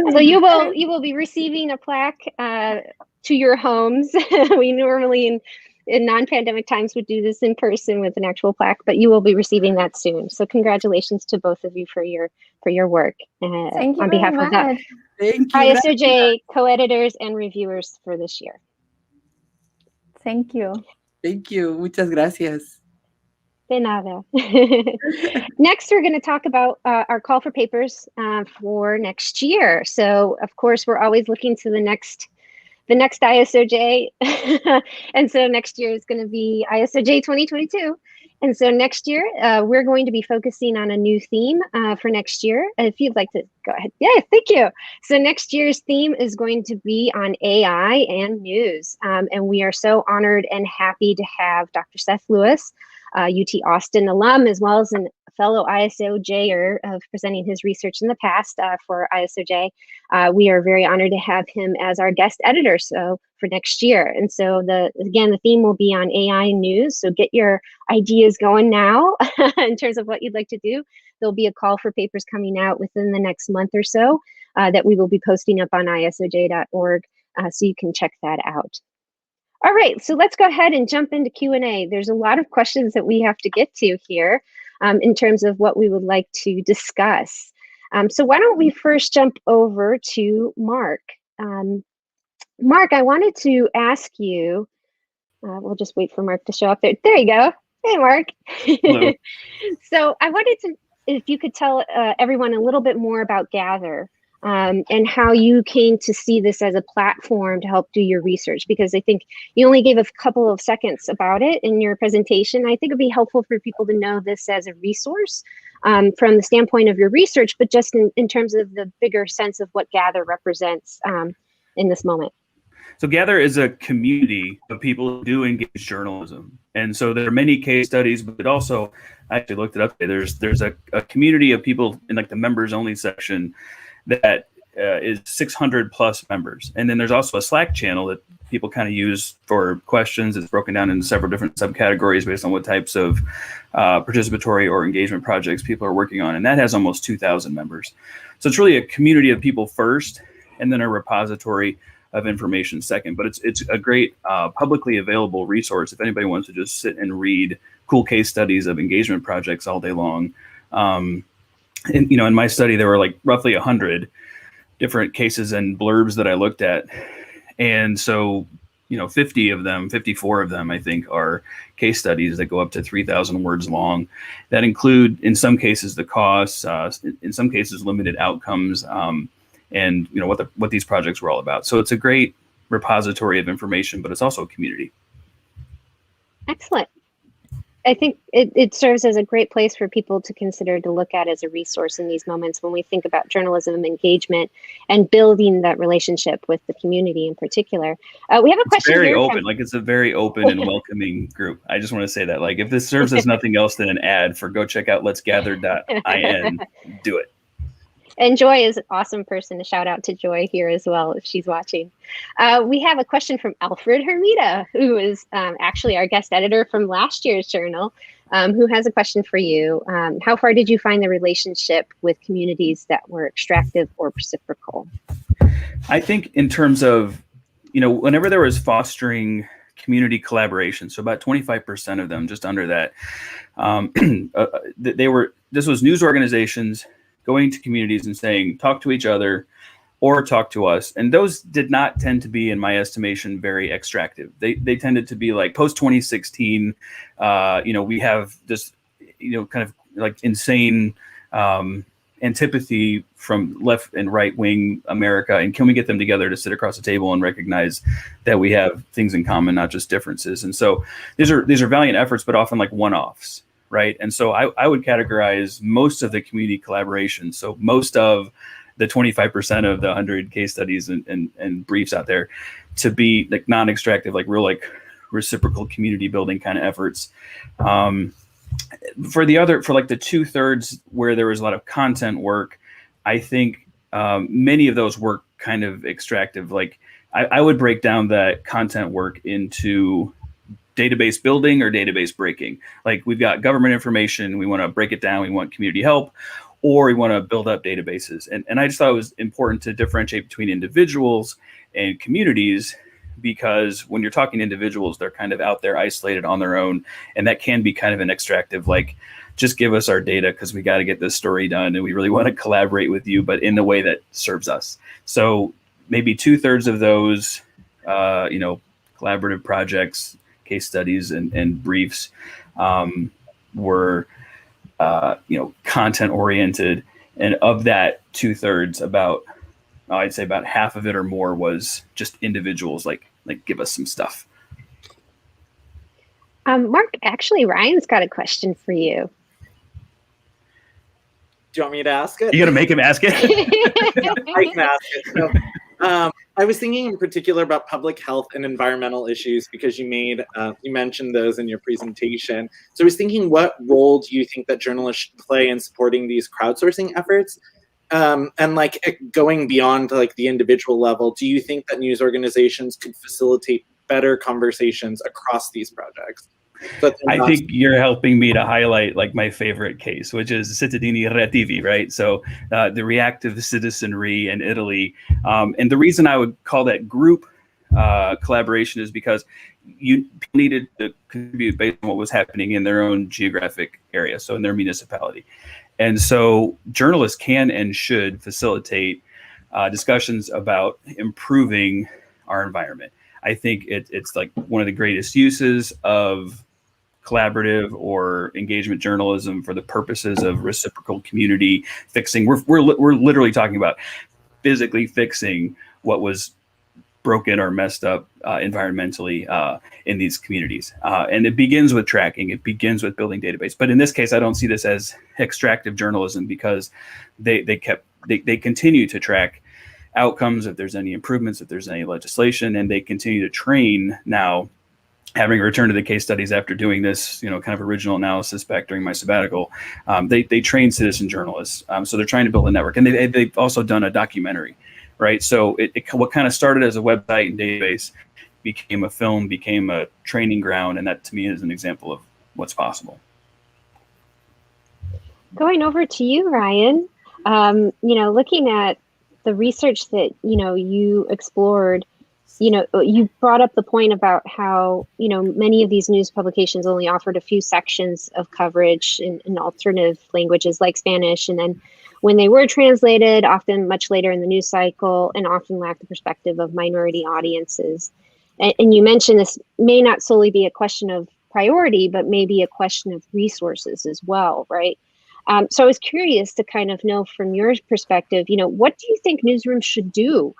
So you will be receiving a plaque to your homes. We normally in non-pandemic times would do this in person with an actual plaque, but you will be receiving that soon. So congratulations to both of you for your work. Thank you on behalf of the Thank you. ISOJ co-editors and reviewers for this year. Thank you. Thank you. Muchas gracias. De nada. Next, we're going to talk about our call for papers for next year. So, of course, we're always looking to the next ISOJ. And so next year is going to be ISOJ 2022. And so next year, we're going to be focusing on a new theme for next year. If you'd like to go ahead. Yeah, thank you. So next year's theme is going to be on AI and news. And we are so honored and happy to have Dr. Seth Lewis, UT Austin alum, as well as a fellow ISOJer presenting his research in the past for ISOJ. We are very honored to have him as our guest editor for next year. And so the theme will be on AI news. So get your ideas going now in terms of what you'd like to do. There'll be a call for papers coming out within the next month or so that we will be posting up on isoj.org, so you can check that out. All right, so let's go ahead and jump into Q&A. There's a lot of questions that we have to get to here in terms of what we would like to discuss. So why don't we first jump over to Mark. Mark, I wanted to ask you, we'll just wait for Mark to show up there. There you go. Hey, Mark. Hello. So I wanted to, if you could tell everyone a little bit more about Gather. And how you came to see this as a platform to help do your research, because I think you only gave a couple of seconds about it in your presentation. I think it'd be helpful for people to know this as a resource from the standpoint of your research, but just in terms of the bigger sense of what Gather represents in this moment. So Gather is a community of people who do engage journalism. And so there are many case studies, but also, I actually looked it up today, there's a community of people in like the members only section that is 600 plus members. And then there's also a Slack channel that people kind of use for questions. It's broken down into several different subcategories based on what types of participatory or engagement projects people are working on. And that has almost 2,000 members. So it's really a community of people first, and then a repository of information second. But it's a great publicly available resource if anybody wants to just sit and read cool case studies of engagement projects all day long. In my study, there were like roughly 100 different cases and blurbs that I looked at. And so, 54 of them, I think, are case studies that go up to 3,000 words long that include, in some cases, the costs, in some cases, limited outcomes, and what these projects were all about. So it's a great repository of information, but it's also a community. Excellent. I think it serves as a great place for people to consider to look at as a resource in these moments when we think about journalism engagement and building that relationship with the community in particular. We have a question. Very open, it's a very open and welcoming group. I just want to say that, if this serves as nothing else than an ad for go check out letsgather.in, do it. And Joy is an awesome person to shout out to Joy here as well if she's watching. We have a question from Alfred Hermida, who is actually our guest editor from last year's journal, who has a question for you. How far did you find the relationship with communities that were extractive or reciprocal? I think in terms of, whenever there was fostering community collaboration, so about 25% of them, just under that, this was news organizations going to communities and saying, talk to each other, or talk to us. And those did not tend to be, in my estimation, very extractive. They tended to be like post 2016, we have this, kind of like insane antipathy from left and right wing America. And can we get them together to sit across the table and recognize that we have things in common, not just differences? And so these are valiant efforts, but often like one-offs, right? And so I would categorize most of the community collaboration. So most of the 25% of the 100 case studies and briefs out there to be like non-extractive, like real, like reciprocal community building kind of efforts. For like the 2/3 where there was a lot of content work, I think many of those were kind of extractive. Like I would break down that content work into database building or database breaking. Like we've got government information, we want to break it down, we want community help, or we want to build up databases. And I just thought it was important to differentiate between individuals and communities, because when you're talking individuals, they're kind of out there isolated on their own. And that can be kind of an extractive, like, just give us our data because we got to get this story done and we really want to collaborate with you, but in the way that serves us. So maybe 2/3 of those, collaborative projects, case studies and briefs were, content oriented. And of that 2/3, I'd say about half of it or more was just individuals, like give us some stuff. Mark, actually, Ryan's got a question for you. Do you want me to ask it? You got to make him ask it. I can ask it. So, I was thinking in particular about public health and environmental issues because you mentioned those in your presentation. So I was thinking, what role do you think that journalists should play in supporting these crowdsourcing efforts? And like going beyond like the individual level, do you think that news organizations could facilitate better conversations across these projects? So I think you're helping me to highlight like my favorite case, which is Cittadini Rettivi, right? So the reactive citizenry in Italy. And the reason I would call that group collaboration is because you needed to contribute based on what was happening in their own geographic area, so in their municipality. And so journalists can and should facilitate discussions about improving our environment. I think it's like one of the greatest uses of collaborative or engagement journalism for the purposes of reciprocal community fixing. We're literally talking about physically fixing what was broken or messed up environmentally in these communities. And it begins with tracking. It begins with building database. But in this case, I don't see this as extractive journalism because they continue to track outcomes, if there's any improvements, if there's any legislation, and they continue to train now, having returned to the case studies after doing this, kind of original analysis back during my sabbatical. They train citizen journalists. So they're trying to build a network. And they've also done a documentary. Right. So what kind of started as a website and database became a film, became a training ground. And that to me is an example of what's possible. Going over to you, Ryan, looking at the research that, you explored, you brought up the point about how, many of these news publications only offered a few sections of coverage in alternative languages like Spanish. And then when they were translated, often much later in the news cycle, and often lacked the perspective of minority audiences. And you mentioned this may not solely be a question of priority, but maybe a question of resources as well, right? So I was curious to kind of know from your perspective, what do you think newsrooms should do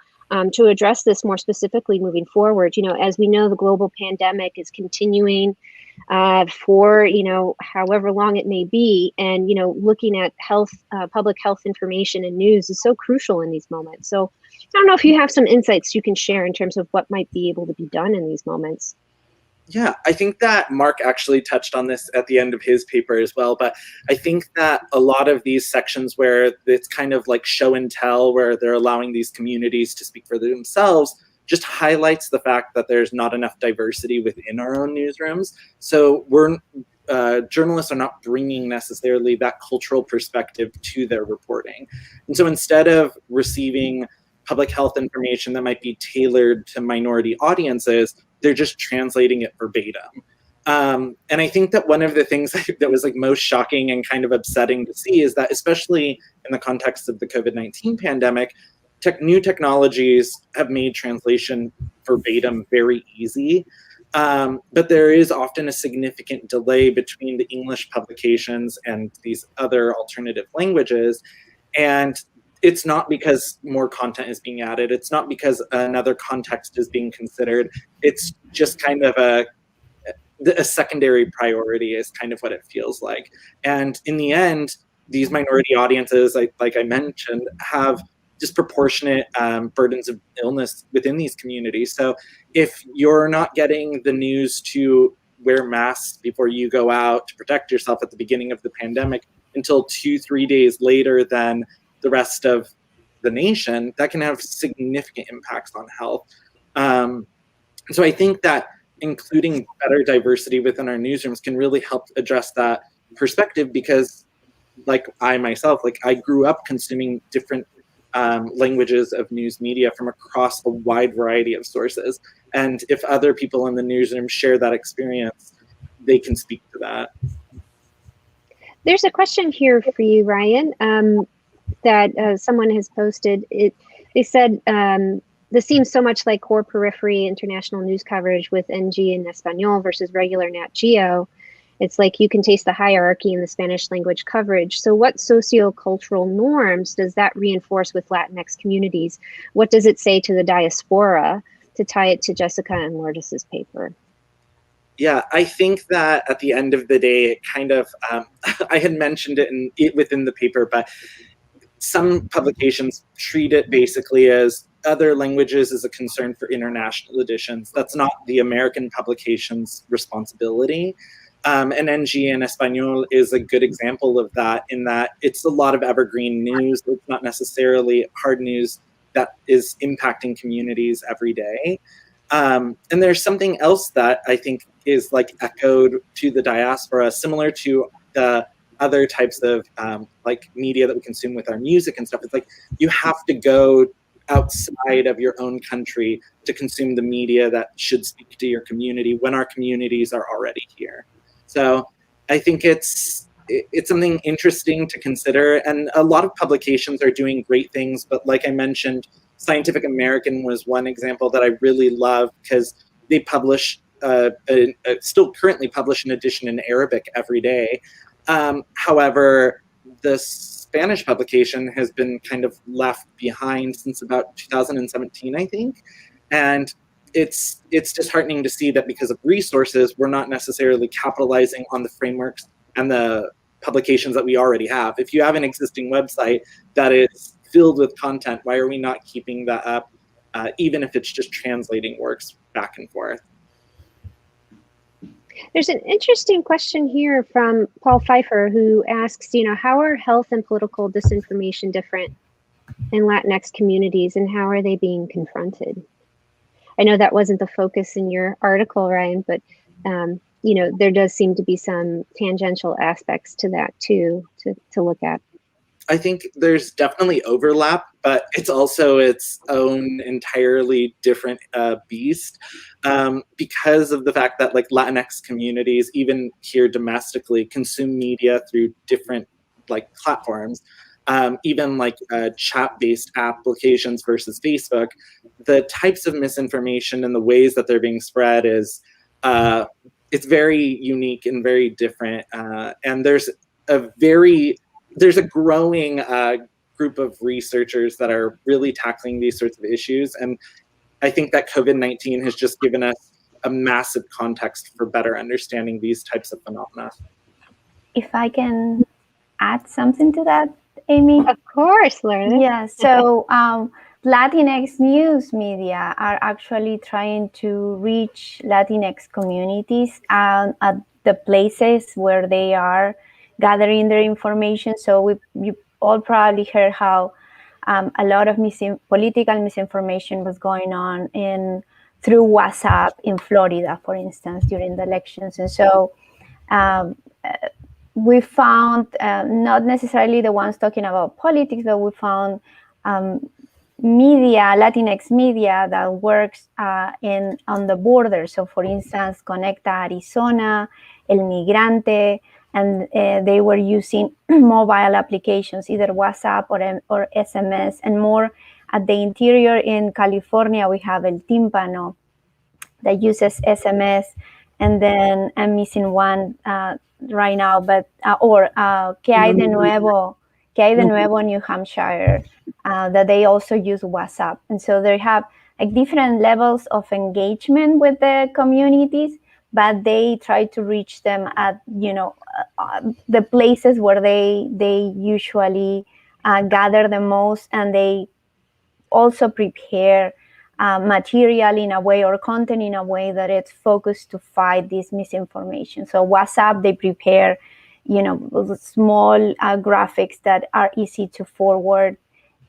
to address this more specifically moving forward? As we know, the global pandemic is continuing for, however long it may be. And, looking at health, public health information and news is so crucial in these moments. So I don't know if you have some insights you can share in terms of what might be able to be done in these moments. Yeah, I think that Mark actually touched on this at the end of his paper as well. But I think that a lot of these sections where it's kind of like show and tell, where they're allowing these communities to speak for themselves, just highlights the fact that there's not enough diversity within our own newsrooms. So journalists are not bringing necessarily that cultural perspective to their reporting. And so instead of receiving public health information that might be tailored to minority audiences, they're just translating it verbatim. And I think that one of the things that was like most shocking and kind of upsetting to see is that, especially in the context of the COVID-19 pandemic, new technologies have made translation verbatim very easy, but there is often a significant delay between the English publications and these other alternative languages. And it's not because more content is being added. It's not because another context is being considered. It's just kind of a secondary priority is kind of what it feels like. And in the end, these minority audiences, like I mentioned, have disproportionate burdens of illness within these communities. So if you're not getting the news to wear masks before you go out to protect yourself at the beginning of the pandemic until 2-3 days later than the rest of the nation, that can have significant impacts on health. So I think that including better diversity within our newsrooms can really help address that perspective, because like I myself, like I grew up consuming different languages of news media from across a wide variety of sources. And if other people in the newsroom share that experience, they can speak to that. There's a question here for you, Ryan, that someone has posted. They said, this seems so much like core periphery international news coverage with NG and Espanol versus regular Nat Geo. It's like you can taste the hierarchy in the Spanish language coverage. So what sociocultural norms does that reinforce with Latinx communities? What does it say to the diaspora, to tie it to Jessica and Lourdes's paper? Yeah, I think that at the end of the day, it kind of, I had mentioned it within the paper, but some publications treat it basically as other languages is a concern for international editions. That's not the American publication's responsibility. And NG and Espanol is a good example of that, in that it's a lot of evergreen news. It's not necessarily hard news that is impacting communities every day. And there's something else that I think is like echoed to the diaspora, similar to the other types of like media that we consume with our music and stuff. It's like you have to go outside of your own country to consume the media that should speak to your community when our communities are already here. So I think it's something interesting to consider, and a lot of publications are doing great things, but like I mentioned, Scientific American was one example that I really love, because they publish still currently publish an edition in Arabic every day. However, the Spanish publication has been kind of left behind since about 2017, I think. And it's disheartening to see that because of resources, we're not necessarily capitalizing on the frameworks and the publications that we already have. If you have an existing website that is filled with content, why are we not keeping that up, even if it's just translating works back and forth? There's an interesting question here from Paul Pfeiffer, who asks, how are health and political disinformation different in Latinx communities, and how are they being confronted? I know that wasn't the focus in your article, Ryan, but there does seem to be some tangential aspects to that too, to look at. I think there's definitely overlap, but it's also its own entirely different beast, because of the fact that like Latinx communities, even here domestically, consume media through different like platforms, even like chat-based applications versus Facebook. The types of misinformation and the ways that they're being spread is it's very unique and very different, and there's a growing group of researchers that are really tackling these sorts of issues. And I think that COVID-19 has just given us a massive context for better understanding these types of phenomena. If I can add something to that, Amy? Of course, Lourdes. Yeah, so Latinx news media are actually trying to reach Latinx communities at the places where they are gathering their information. So you all probably heard how a lot of political misinformation was going on through WhatsApp in Florida, for instance, during the elections. And so we found, not necessarily the ones talking about politics, but we found media, Latinx media that works on the border. So for instance, Conecta Arizona, El Migrante, and they were using mobile applications, either WhatsApp or SMS, and more At the interior in California, we have El Tímpano that uses SMS, and then I'm missing one right now, but Que hay de nuevo New Hampshire, that they also use WhatsApp. And so they have like different levels of engagement with the communities, but they try to reach them at, the places where they usually gather the most, and they also prepare material in a way or content in a way that it's focused to fight this misinformation. So WhatsApp, they prepare, small graphics that are easy to forward.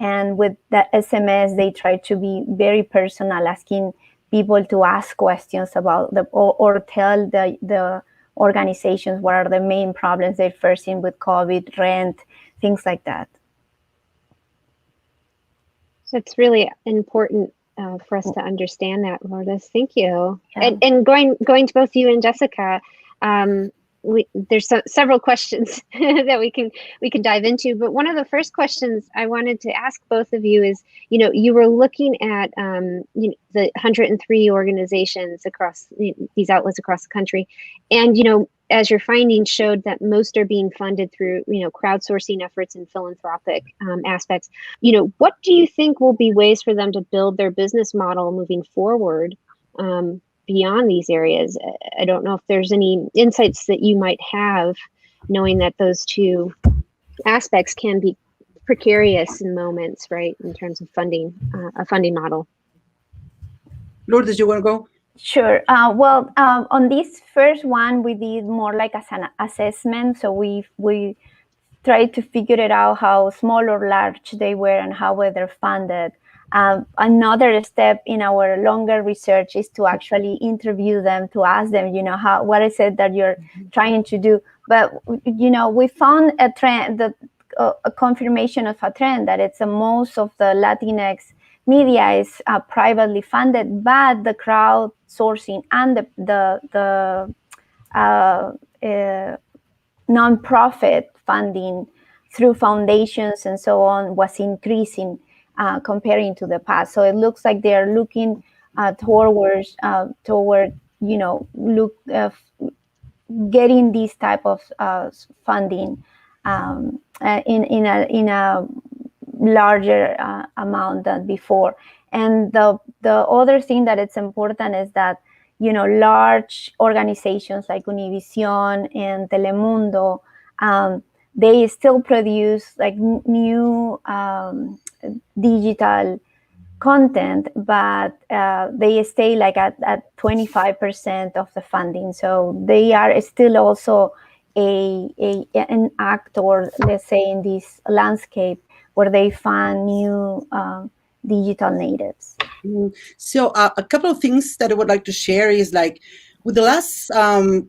And with the SMS, they try to be very personal, asking people to ask questions about or tell the organizations what are the main problems they're facing with COVID, rent, things like that. So it's really important for us to understand that, Lourdes. Thank you. Yeah. And going to both you and Jessica, there's several questions that we can dive into. But one of the first questions I wanted to ask both of you is, you were looking at the 103 organizations across these outlets across the country, and as your findings showed that most are being funded through crowdsourcing efforts and philanthropic aspects. What do you think will be ways for them to build their business model moving forward beyond these areas? I don't know if there's any insights that you might have, knowing that those two aspects can be precarious in moments, right, in terms of funding, a funding model. Lourdes, you want to go? Sure. On this first one, we did more like as an assessment. So we tried to figure it out how small or large they were and how were they funded. Another step in our longer research is to actually interview them, to ask them, what is it that you're trying to do? But, we found a trend, a confirmation of a trend that it's most of the Latinx media is privately funded, but the crowdsourcing and the nonprofit funding through foundations and so on was increasing comparing to the past. So it looks like they're looking toward getting this type of funding in a larger amount than before. And the other thing that it's important is that large organizations like Univision and Telemundo, they still produce like new digital content, but they stay like at 25% of the funding. So they are still also an actor, let's say, in this landscape where they fund new digital natives. So a couple of things that I would like to share is like with the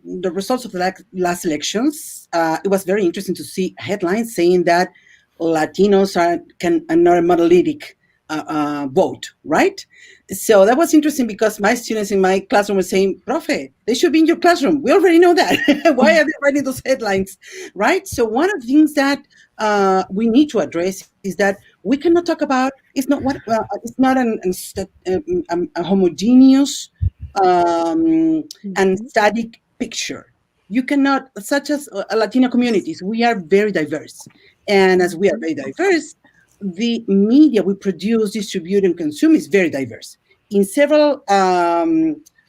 the results of the last elections, it was very interesting to see headlines saying that Latinos are not a monolithic vote, right? So that was interesting because my students in my classroom were saying, Profe, they should be in your classroom. We already know that. Why are they writing those headlines, right? So one of the things that we need to address is that we cannot talk about, it's not a homogeneous and static picture. You cannot, such as Latino communities, we are very diverse. And as we are very diverse, the media we produce, distribute, and consume is very diverse in several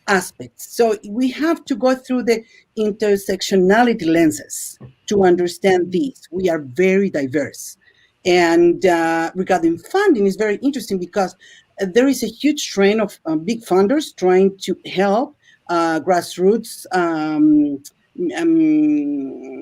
aspects. So we have to go through the intersectionality lenses to understand these. We are very diverse. And regarding funding, is very interesting because there is a huge trend of big funders trying to help grassroots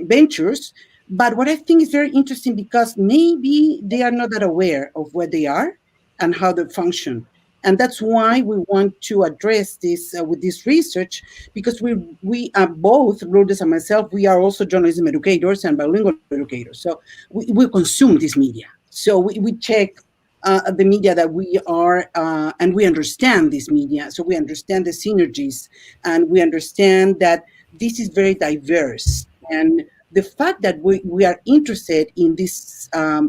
ventures. But what I think is very interesting because maybe they are not that aware of where they are and how they function. And that's why we want to address this with this research, because we are both, Lourdes and myself, we are also journalism educators and bilingual educators. So we consume this media. So we check the media that we are, and we understand this media. So we understand the synergies, and we understand that this is very diverse. And the fact that we are interested in this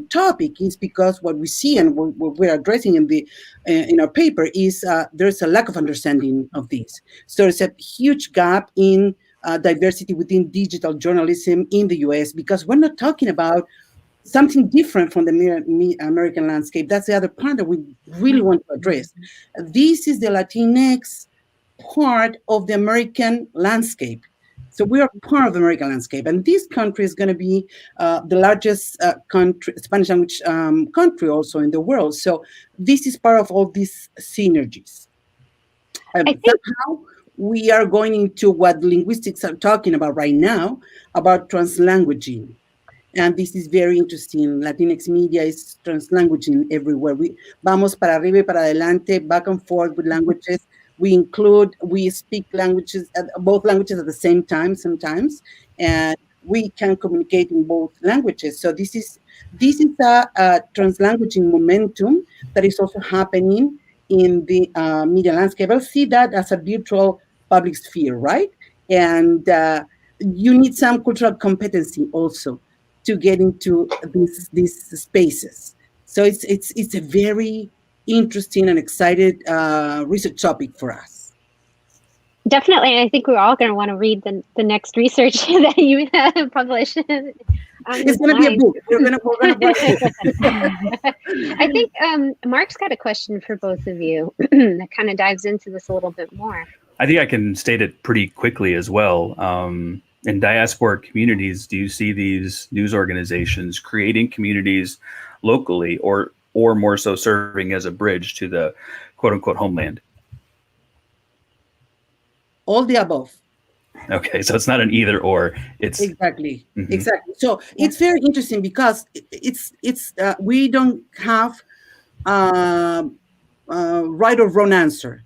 topic is because what we see and what we're addressing in our paper is there's a lack of understanding of this. So there's a huge gap in diversity within digital journalism in the US, because we're not talking about something different from the American landscape. That's the other part that we really want to address. This is the Latinx part of the American landscape. So we are part of the American landscape, and this country is going to be the largest Spanish language country also in the world. So this is part of all these synergies. Somehow we are going into what linguistics are talking about right now, about translanguaging. And this is very interesting. Latinx media is translanguaging everywhere. We vamos para arriba y para adelante, back and forth with languages. We speak languages, both languages at the same time sometimes, and we can communicate in both languages. So this is a translanguaging momentum that is also happening in the media landscape. I see that as a virtual public sphere, right? And you need some cultural competency also to get into these spaces. So it's a very interesting and excited research topic for us. Definitely, and I think we're all going to want to read the next research that you publish. It's going to be a book. We're going to I think Mark's got a question for both of you that kind of dives into this a little bit more. I think I can state it pretty quickly as well. In diasporic communities, do you see these news organizations creating communities locally, or more so serving as a bridge to the quote unquote homeland? All the above. Okay, so it's not an either or. It's exactly. So it's very interesting because it's we don't have right or wrong answer.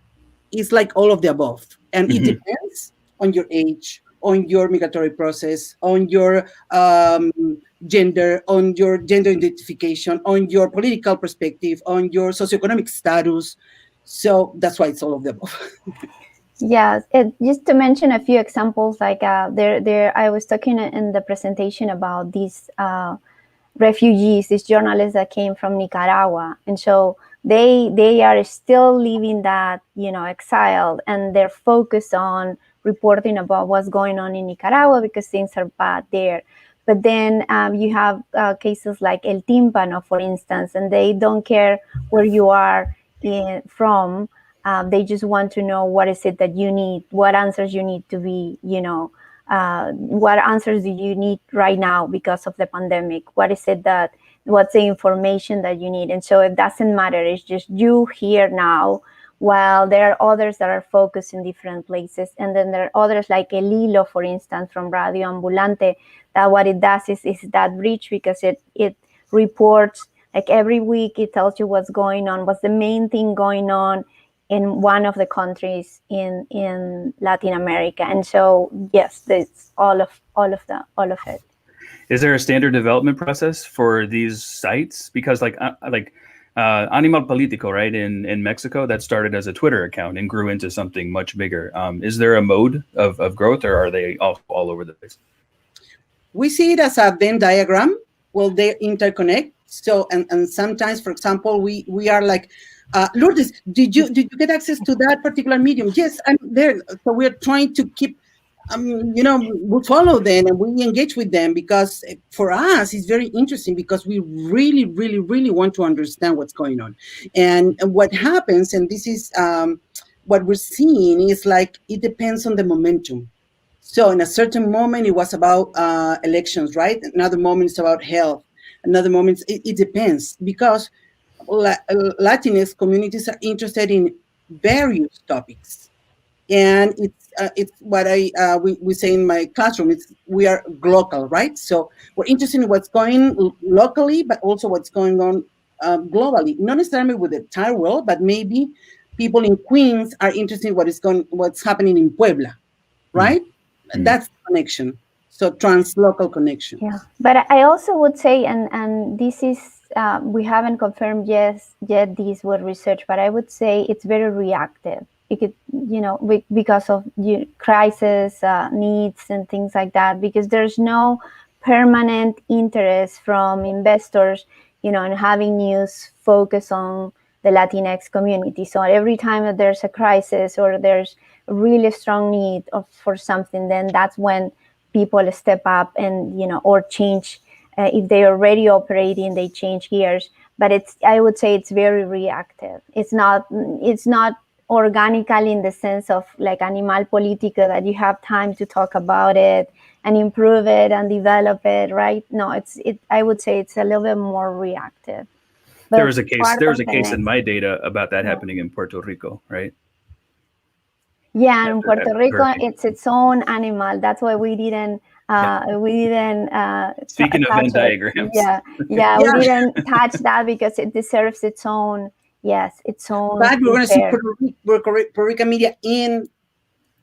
It's like all of the above, and it depends on your age, on your migratory process, on your gender, on your gender identification, on your political perspective, on your socioeconomic status. So that's why it's all of the above. Yeah, just to mention a few examples, like I was talking in the presentation about these refugees, these journalists that came from Nicaragua, and so they are still living that, exile, and they're focused on reporting about what's going on in Nicaragua because things are bad there. But then you have cases like El Tímpano, for instance, and they don't care where you are from. They just want to know what is it that you need, what answers you need to be, what answers do you need right now because of the pandemic? What's the information that you need? And so it doesn't matter. It's just you here now, while there are others that are focused in different places. And then there are others like El Hilo, for instance, from Radio Ambulante, that what it does is that bridge, because it reports, like every week, it tells you what's going on, what's the main thing going on in one of the countries in Latin America. And so, yes, it's all of it. Is there a standard development process for these sites? Because like Animal Politico, right, in Mexico, that started as a Twitter account and grew into something much bigger. Is there a mode of growth, or are they all over the place? We see it as a Venn diagram. Well, they interconnect. So, and sometimes, for example, we are like, Lourdes, did you get access to that particular medium? Yes, I'm there. So we're trying to keep, we follow them and we engage with them, because for us it's very interesting, because we really, really, really want to understand what's going on. And what happens, and this is what we're seeing, is like it depends on the momentum. So in a certain moment it was about elections, right? Another moment it's about health. Another moment it depends, because Latinx communities are interested in various topics, and it's what we say in my classroom. We are global, right? So we're interested in what's going locally, but also what's going on globally. Not necessarily with the entire world, but maybe people in Queens are interested in what's happening in Puebla, right? Mm-hmm. That's the connection. So translocal connection. Yeah, but I also would say, and this is. We haven't confirmed yet these with research, but I would say it's very reactive. It could, because of crisis needs and things like that, because there's no permanent interest from investors, and having news focus on the Latinx community. So every time that there's a crisis or there's a really strong need for something, then that's when people step up and, or change. If they're already operating, they change gears. But I would say it's very reactive. It's not organical in the sense of like Animal Politica, that you have time to talk about it and improve it and develop it, right? No, I would say it's a little bit more reactive. But there was a case in my data about that happening in Puerto Rico, right? Yeah, in Puerto Rico, it's its own animal. That's why we didn't Speaking of Venn diagrams. Yeah, we didn't touch that because it deserves its own. Yes, its own. But we're going to see Puerto Rican media in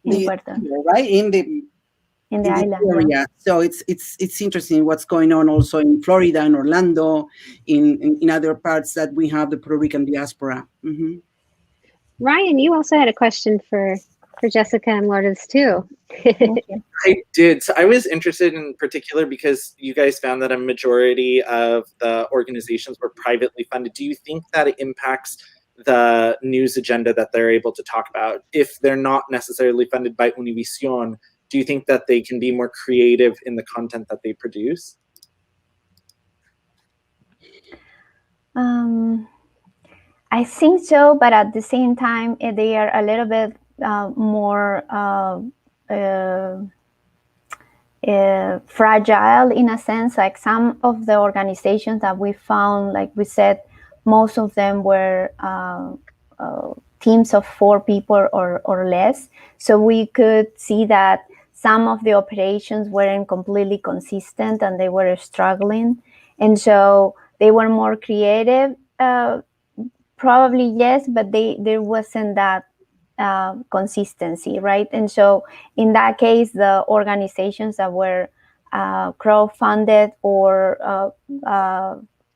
the right in the island area. Yeah. So it's interesting what's going on also in Florida and Orlando, in other parts that we have the Puerto Rican diaspora. Mm-hmm. Ryan, you also had a question for Jessica and Lourdes too. I did. So I was interested in particular because you guys found that a majority of the organizations were privately funded. Do you think that it impacts the news agenda that they're able to talk about? If they're not necessarily funded by Univision, do you think that they can be more creative in the content that they produce? I think so, but at the same time, they are a little bit more fragile in a sense. Like some of the organizations that we found, like we said, most of them were teams of 4 people or less. So we could see that some of the operations weren't completely consistent and they were struggling. And so they were more creative, probably yes, but there wasn't that consistency, right? And so in that case, the organizations that were crowdfunded or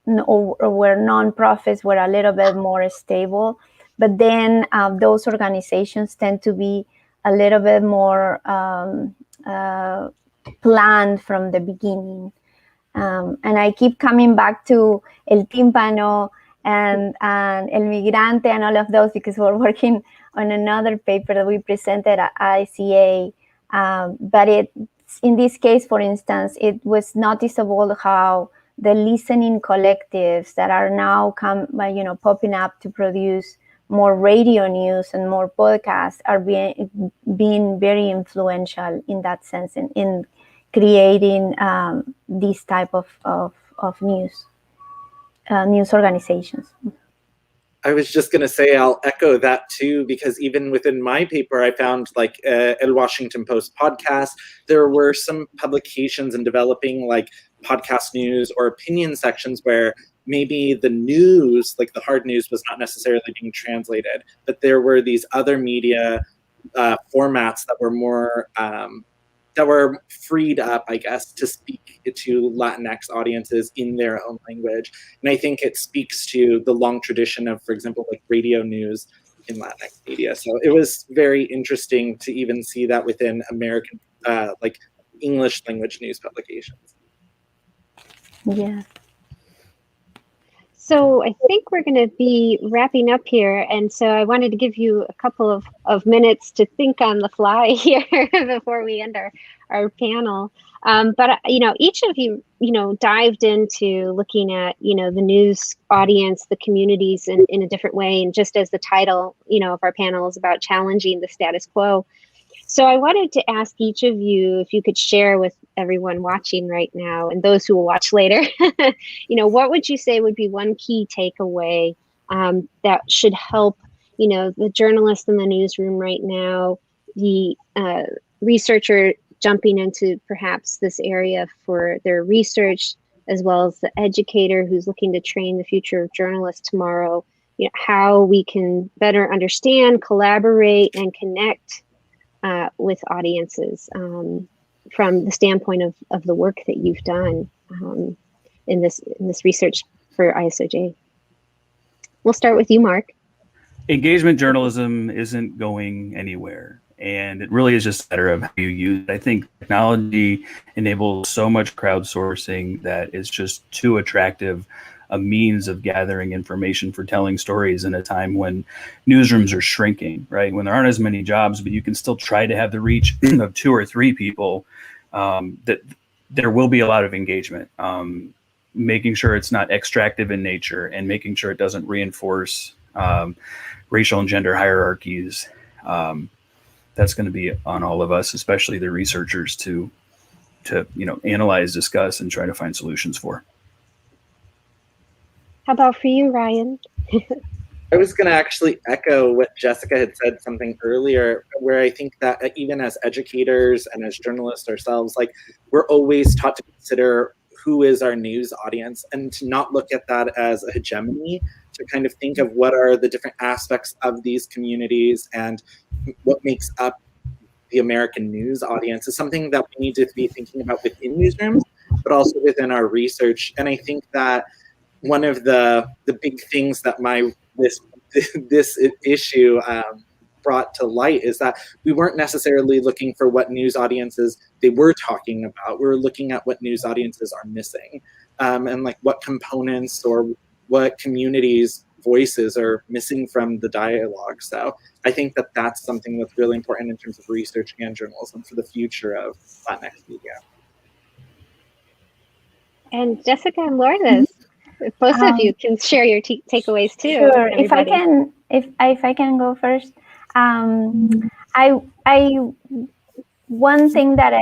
were nonprofits were a little bit more stable. But then those organizations tend to be a little bit more planned from the beginning. And I keep coming back to El Tímpano and El Migrante and all of those because we're working on another paper that we presented at ICA. But in this case, for instance, it was noticeable how the listening collectives that are now popping up to produce more radio news and more podcasts are being very influential in that sense in creating this type of news organizations. I was just going to say, I'll echo that too, because even within my paper, I found like El Washington Post podcast, there were some publications in developing like podcast news or opinion sections where maybe the news, like the hard news, was not necessarily being translated, but there were these other media formats that were more that were freed up, I guess, to speak to Latinx audiences in their own language. And I think it speaks to the long tradition of, for example, like radio news in Latinx media. So it was very interesting to even see that within American, like English language news publications. Yeah. So I think we're going to be wrapping up here. And so I wanted to give you a couple of minutes to think on the fly here before we end our panel. But, each of you, dived into looking at, the news audience, the communities in a different way. And just as the title, of our panel is about challenging the status quo. So I wanted to ask each of you if you could share with everyone watching right now and those who will watch later, what would you say would be one key takeaway that should help, the journalist in the newsroom right now, the researcher jumping into perhaps this area for their research, as well as the educator who's looking to train the future of journalists tomorrow, how we can better understand, collaborate, and connect with audiences from the standpoint of the work that you've done in this research for ISOJ. We'll start with you, Mark. Engagement journalism isn't going anywhere. And it really is just a matter of how you use it. I think technology enables so much crowdsourcing that it's just too attractive a means of gathering information for telling stories in a time when newsrooms are shrinking, right? When there aren't as many jobs, but you can still try to have the reach of 2 or 3 people, that there will be a lot of engagement. Making sure it's not extractive in nature and making sure it doesn't reinforce racial and gender hierarchies. That's going to be on all of us, especially the researchers, to analyze, discuss, and try to find solutions for. How about for you, Ryan? I was going to actually echo what Jessica had said something earlier, where I think that even as educators and as journalists ourselves, like, we're always taught to consider who is our news audience and to not look at that as a hegemony, to kind of think of what are the different aspects of these communities and what makes up the American news audience is something that we need to be thinking about within newsrooms, but also within our research. And I think that one of the big things that this issue brought to light is that we weren't necessarily looking for what news audiences they were talking about. We were looking at what news audiences are missing, and like what components or what communities' voices are missing from the dialogue. So I think that that's something that's really important in terms of research and journalism for the future of Latinx media. And Jessica and Lourdes, both of you can share your takeaways too. Sure. Everybody. If I can go first, one thing that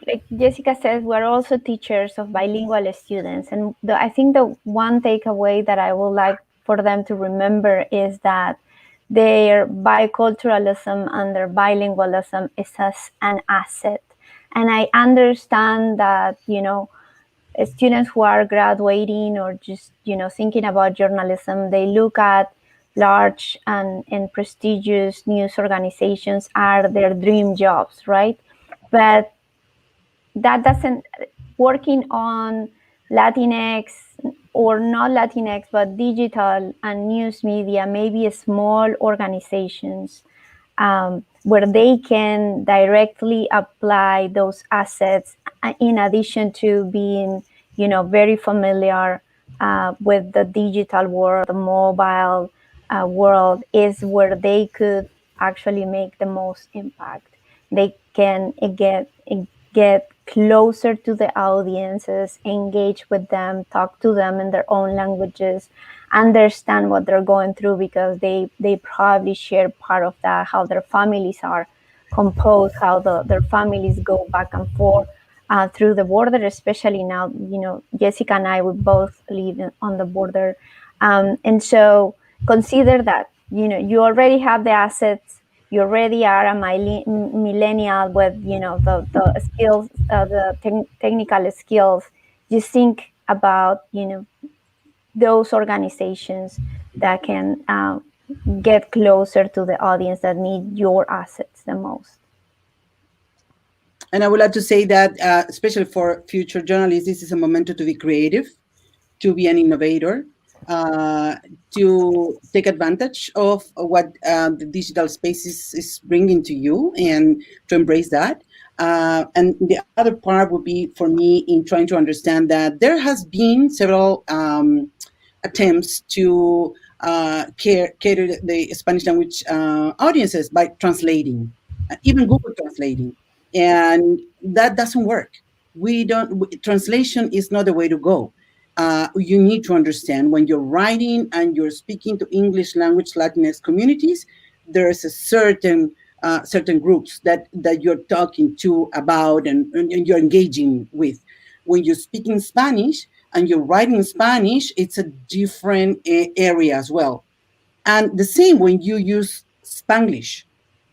like Jessica says, we're also teachers of bilingual students, and I think the one takeaway that I would like for them to remember is that their biculturalism and their bilingualism is as an asset. And I understand that, students who are graduating or just, thinking about journalism, they look at large and prestigious news organizations are their dream jobs, right? But that doesn't, working on Latinx or not Latinx, but digital and news media, maybe small organizations where they can directly apply those assets in addition to being, very familiar with the digital world, the mobile world, is where they could actually make the most impact. They can get closer to the audiences, engage with them, talk to them in their own languages, understand what they're going through, because they probably share part of that, how their families are composed, how their families go back and forth through the border, especially now, Jessica and I, we both live on the border. And so consider that, you already have the assets, you already are a millennial with, the skills, the technical skills. Just think about, those organizations that can get closer to the audience that need your assets the most. And I would like to say that, especially for future journalists, this is a moment to be creative, to be an innovator, to take advantage of what the digital space is bringing to you and to embrace that. And the other part would be for me in trying to understand that there has been several attempts to cater the Spanish language audiences by translating, even Google translating. And that doesn't work. Translation is not the way to go. You need to understand when you're writing and you're speaking to English language Latinx communities, there's a certain groups that you're talking to about and you're engaging with. When you're speaking Spanish and you're writing in Spanish, it's a different area as well. And the same when you use Spanglish.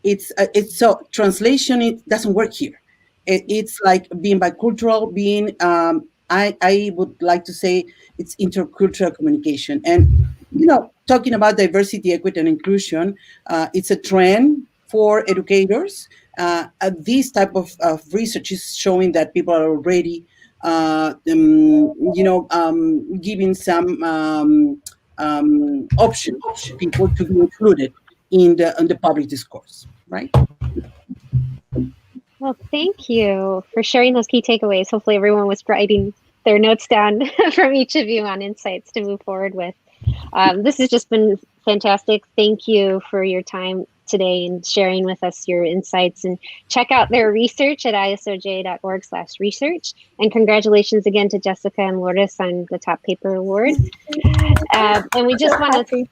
It's so translation, it doesn't work here. It's like being bicultural, being I would like to say it's intercultural communication. And talking about diversity, equity, and inclusion, it's a trend for educators. This type of research is showing that people are already giving some options to people to be included in the public discourse. right? Well, thank you for sharing those key takeaways. Hopefully everyone was writing their notes down from each of you on insights to move forward with. This has just been fantastic. Thank you for your time today and sharing with us your insights, and check out their research at isoj.org/research. And congratulations again to Jessica and Lourdes on the top paper award. And we just want to,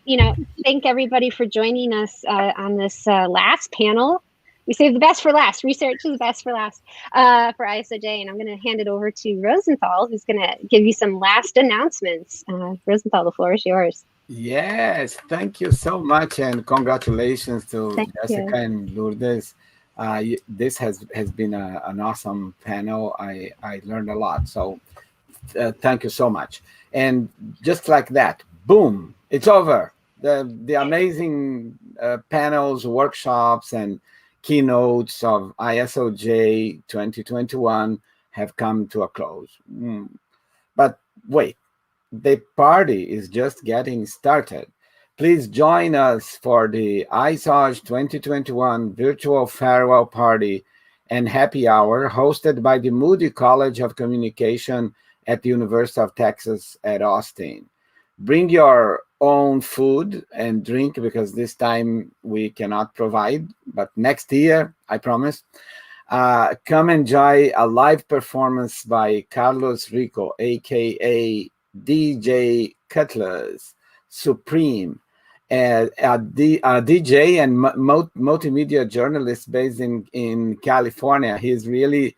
thank everybody for joining us on this last panel. We saved the best for last. Research is the best for last for ISOJ. And I'm going to hand it over to Rosenthal, who's going to give you some last announcements. Rosenthal, the floor is yours. Yes, thank you so much, and congratulations to Jessica and Lourdes. This has been an awesome panel. I learned a lot, so thank you so much. And just like that, boom, it's over. The amazing panels, workshops, and keynotes of ISOJ 2021 have come to a close. But wait. The party is just getting started. Please join us for the ISOJ 2021 Virtual Farewell Party and Happy Hour hosted by the Moody College of Communication at the University of Texas at Austin. Bring your own food and drink because this time we cannot provide, but next year, I promise. Come enjoy a live performance by Carlos Rico, aka DJ Cutlass Supreme, a DJ and multimedia journalist based in California. He's really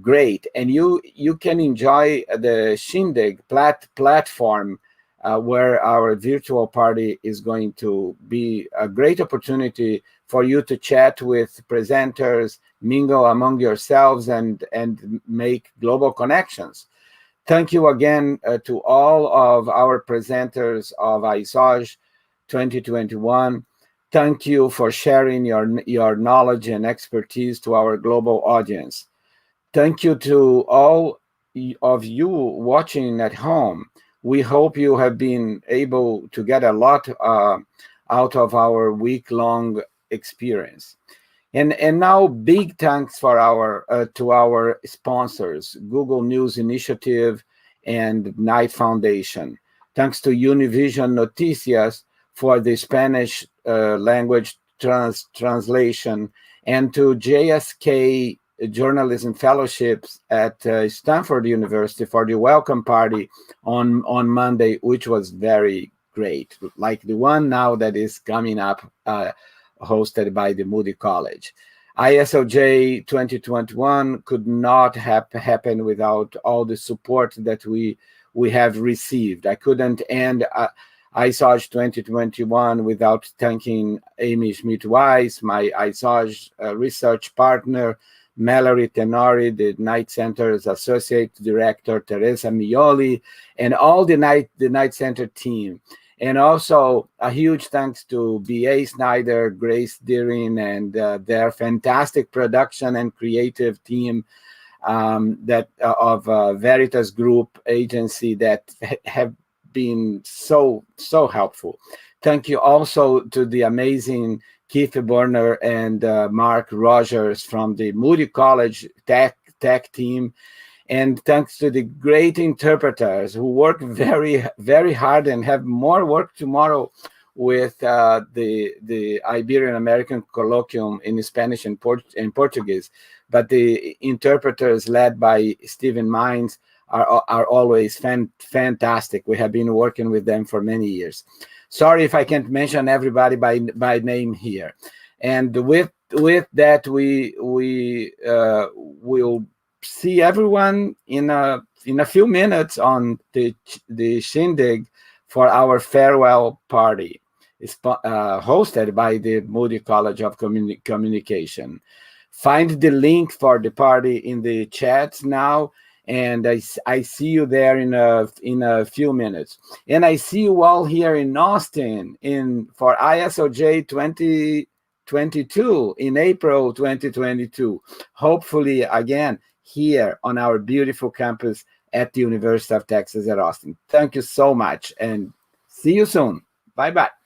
great, and you can enjoy the Shindig platform where our virtual party is going to be a great opportunity for you to chat with presenters, mingle among yourselves, and make global connections. Thank you again to all of our presenters of ISOJ 2021. Thank you for sharing your knowledge and expertise to our global audience. Thank you to all of you watching at home. We hope you have been able to get a lot out of our week-long experience. And now, big thanks for to our sponsors, Google News Initiative and Knight Foundation. Thanks to Univision Noticias for the Spanish language translation, and to JSK Journalism Fellowships at Stanford University for the welcome party on Monday, which was very great, like the one now that is coming up, hosted by the Moody College. ISOJ 2021 could not have happened without all the support that we have received. I couldn't end ISOJ 2021 without thanking Amy Schmitz-Weiss, my ISOJ research partner, Mallory Tenori, the Knight Center's Associate Director, Teresa Mioli, and all the Knight Center team. And also a huge thanks to B.A. Snyder, Grace Deering, and their fantastic production and creative team of Veritas Group agency that have been so helpful. Thank you also to the amazing Keith Burner and Mark Rogers from the Moody College tech team. And thanks to the great interpreters who work very, very hard and have more work tomorrow with the Iberian American Colloquium in Spanish and Portuguese. But the interpreters led by Stephen Mines are always fantastic. We have been working with them for many years. Sorry if I can't mention everybody by name here. And with that, we will see everyone in a few minutes on the Shindig for our farewell party. It's hosted by the Moody College of Communication. Find the link for the party in the chats now, and I see you there in a few minutes. And I see you all here in Austin for ISOJ 2022 in April 2022. Hopefully, again, here on our beautiful campus at the University of Texas at Austin. Thank you so much, and see you soon. Bye-bye.